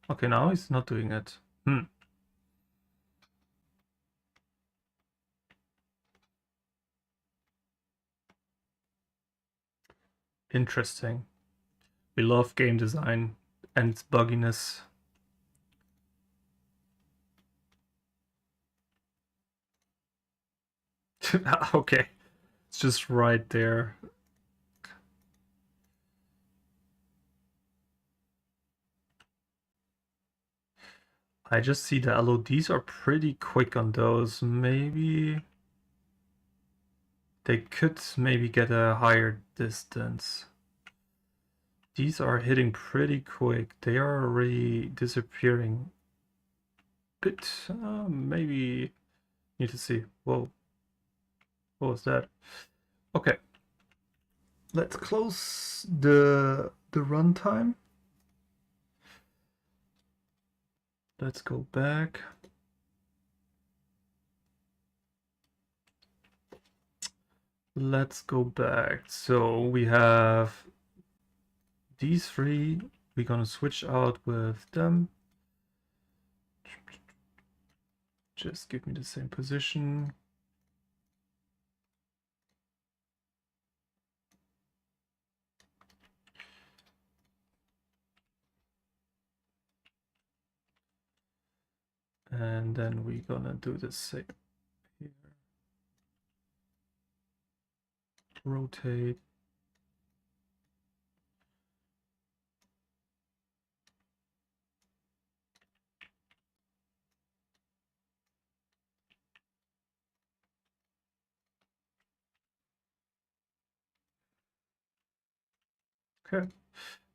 Okay, now he's not doing it. Interesting. We love game design and its bugginess. Okay, it's just right there. I just see the LODs are pretty quick on those. Maybe they could maybe get a higher distance. These are hitting pretty quick. They are already disappearing. bit. Maybe need to see. Whoa, what was that? Okay, let's close the runtime. Let's go back. Let's go back. So we have these three. We're gonna switch out with them. Just give me the same position. And then we're gonna do the same here. Rotate. Okay.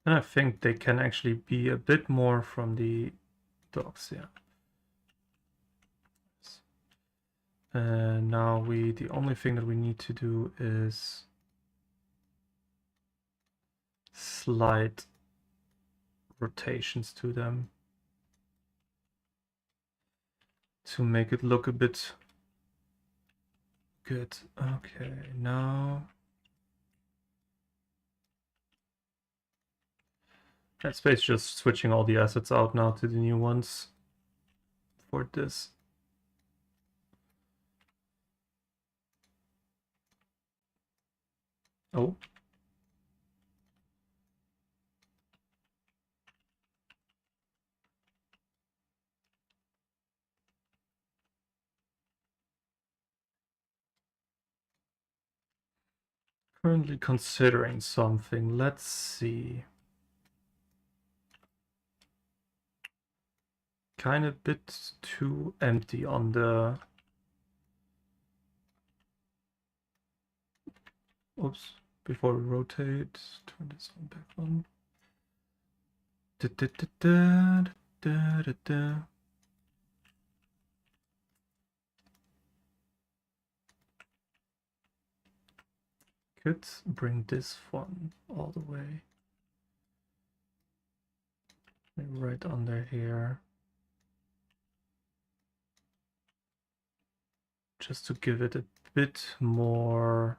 And I think they can actually be a bit more from the docks, yeah. And now the only thing that we need to do is slide rotations to them to make it look a bit good. Okay, now that's basically just switching all the assets out now to the new ones for this. Oh. Currently considering something. Let's see. Kind of bit too empty on the... Oops. Before we rotate, turn this on back on. Da, da, da, da, da, da, da. Could bring this one all the way. Maybe right under here. Just to give it a bit more...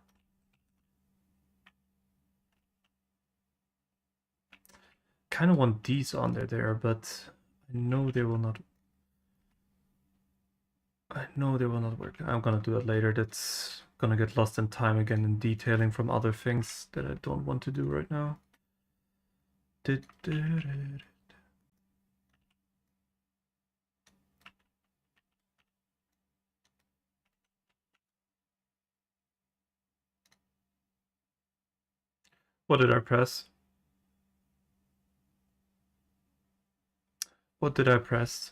Kind of want these under there, but I know they will not... I know they will not work. I'm gonna do it later. That's gonna get lost in time again in detailing from other things that I don't want to do right now. What did I press? What did I press?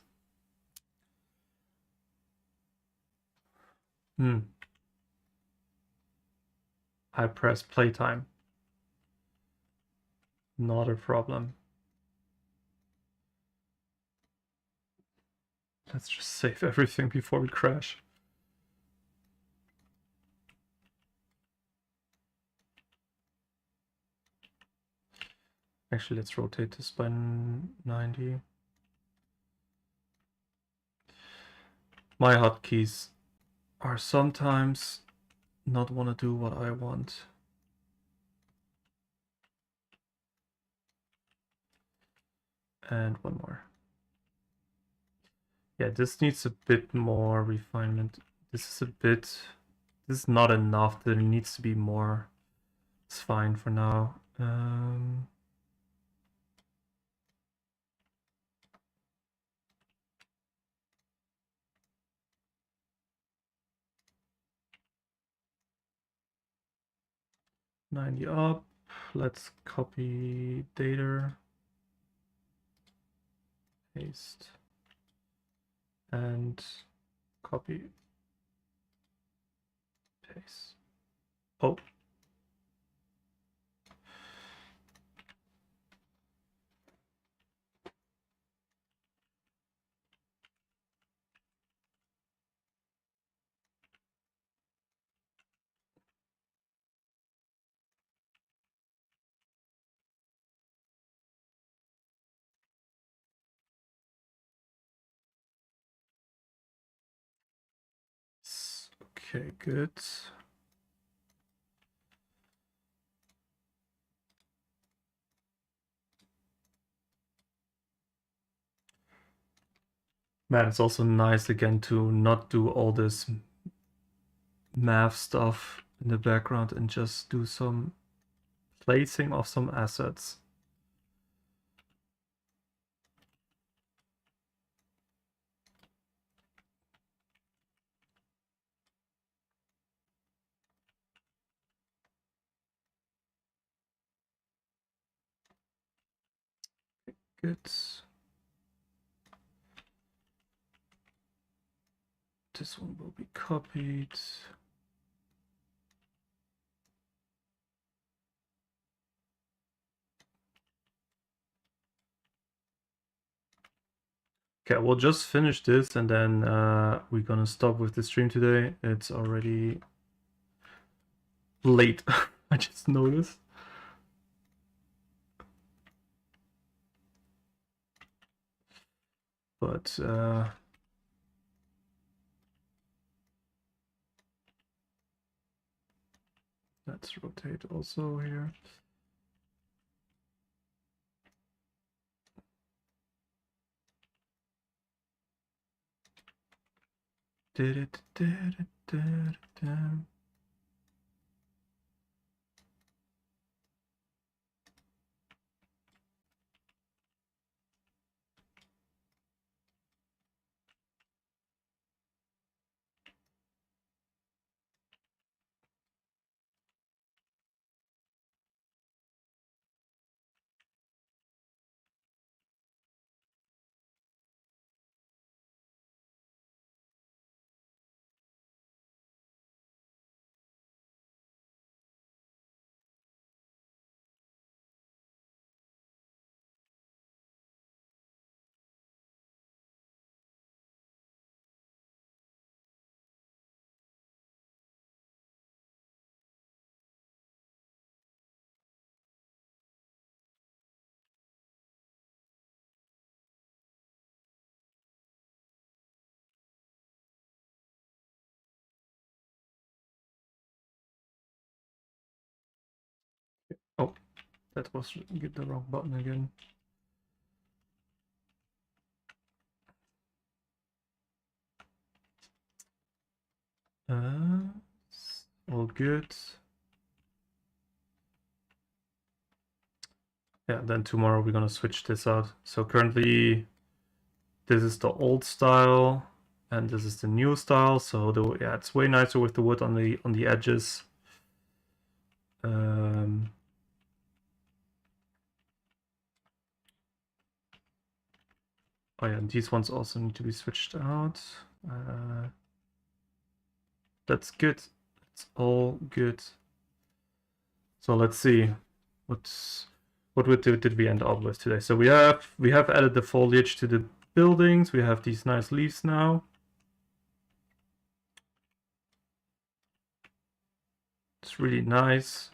I pressed playtime. Not a problem. Let's just save everything before we crash. Actually, let's rotate this by 90. My hotkeys are sometimes not want to do what I want. And one more. Yeah, this needs a bit more refinement. This is not enough. There needs to be more. It's fine for now. 90 up. Let's copy data. Paste. And copy. Paste. Oh. Okay, good. Man, it's also nice again to not do all this math stuff in the background and just do some placing of some assets. Good. This one will be copied. Okay, we'll just finish this and then we're gonna stop with the stream today. It's already late. I just noticed. But let's rotate also here. Oh, that was get the wrong button again. All good. Yeah, then tomorrow we're gonna switch this out. So currently this is the old style and this is the new style. So yeah, it's way nicer with the wood on the edges. Oh yeah, and these ones also need to be switched out. That's good. It's all good. So let's see what did we end up with today. So we have added the foliage to the buildings. We have these nice leaves now. It's really nice.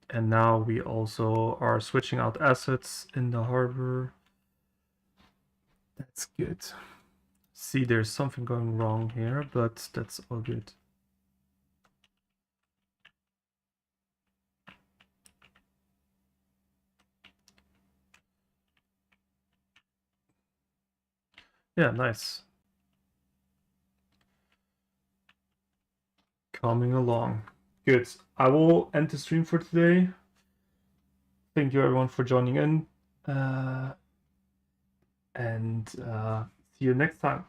And now we also are switching out assets in the harbor. That's good. See, there's something going wrong here, but that's all good. Yeah, nice. Coming along. Good. I will end the stream for today. Thank you everyone for joining in. And see you next time.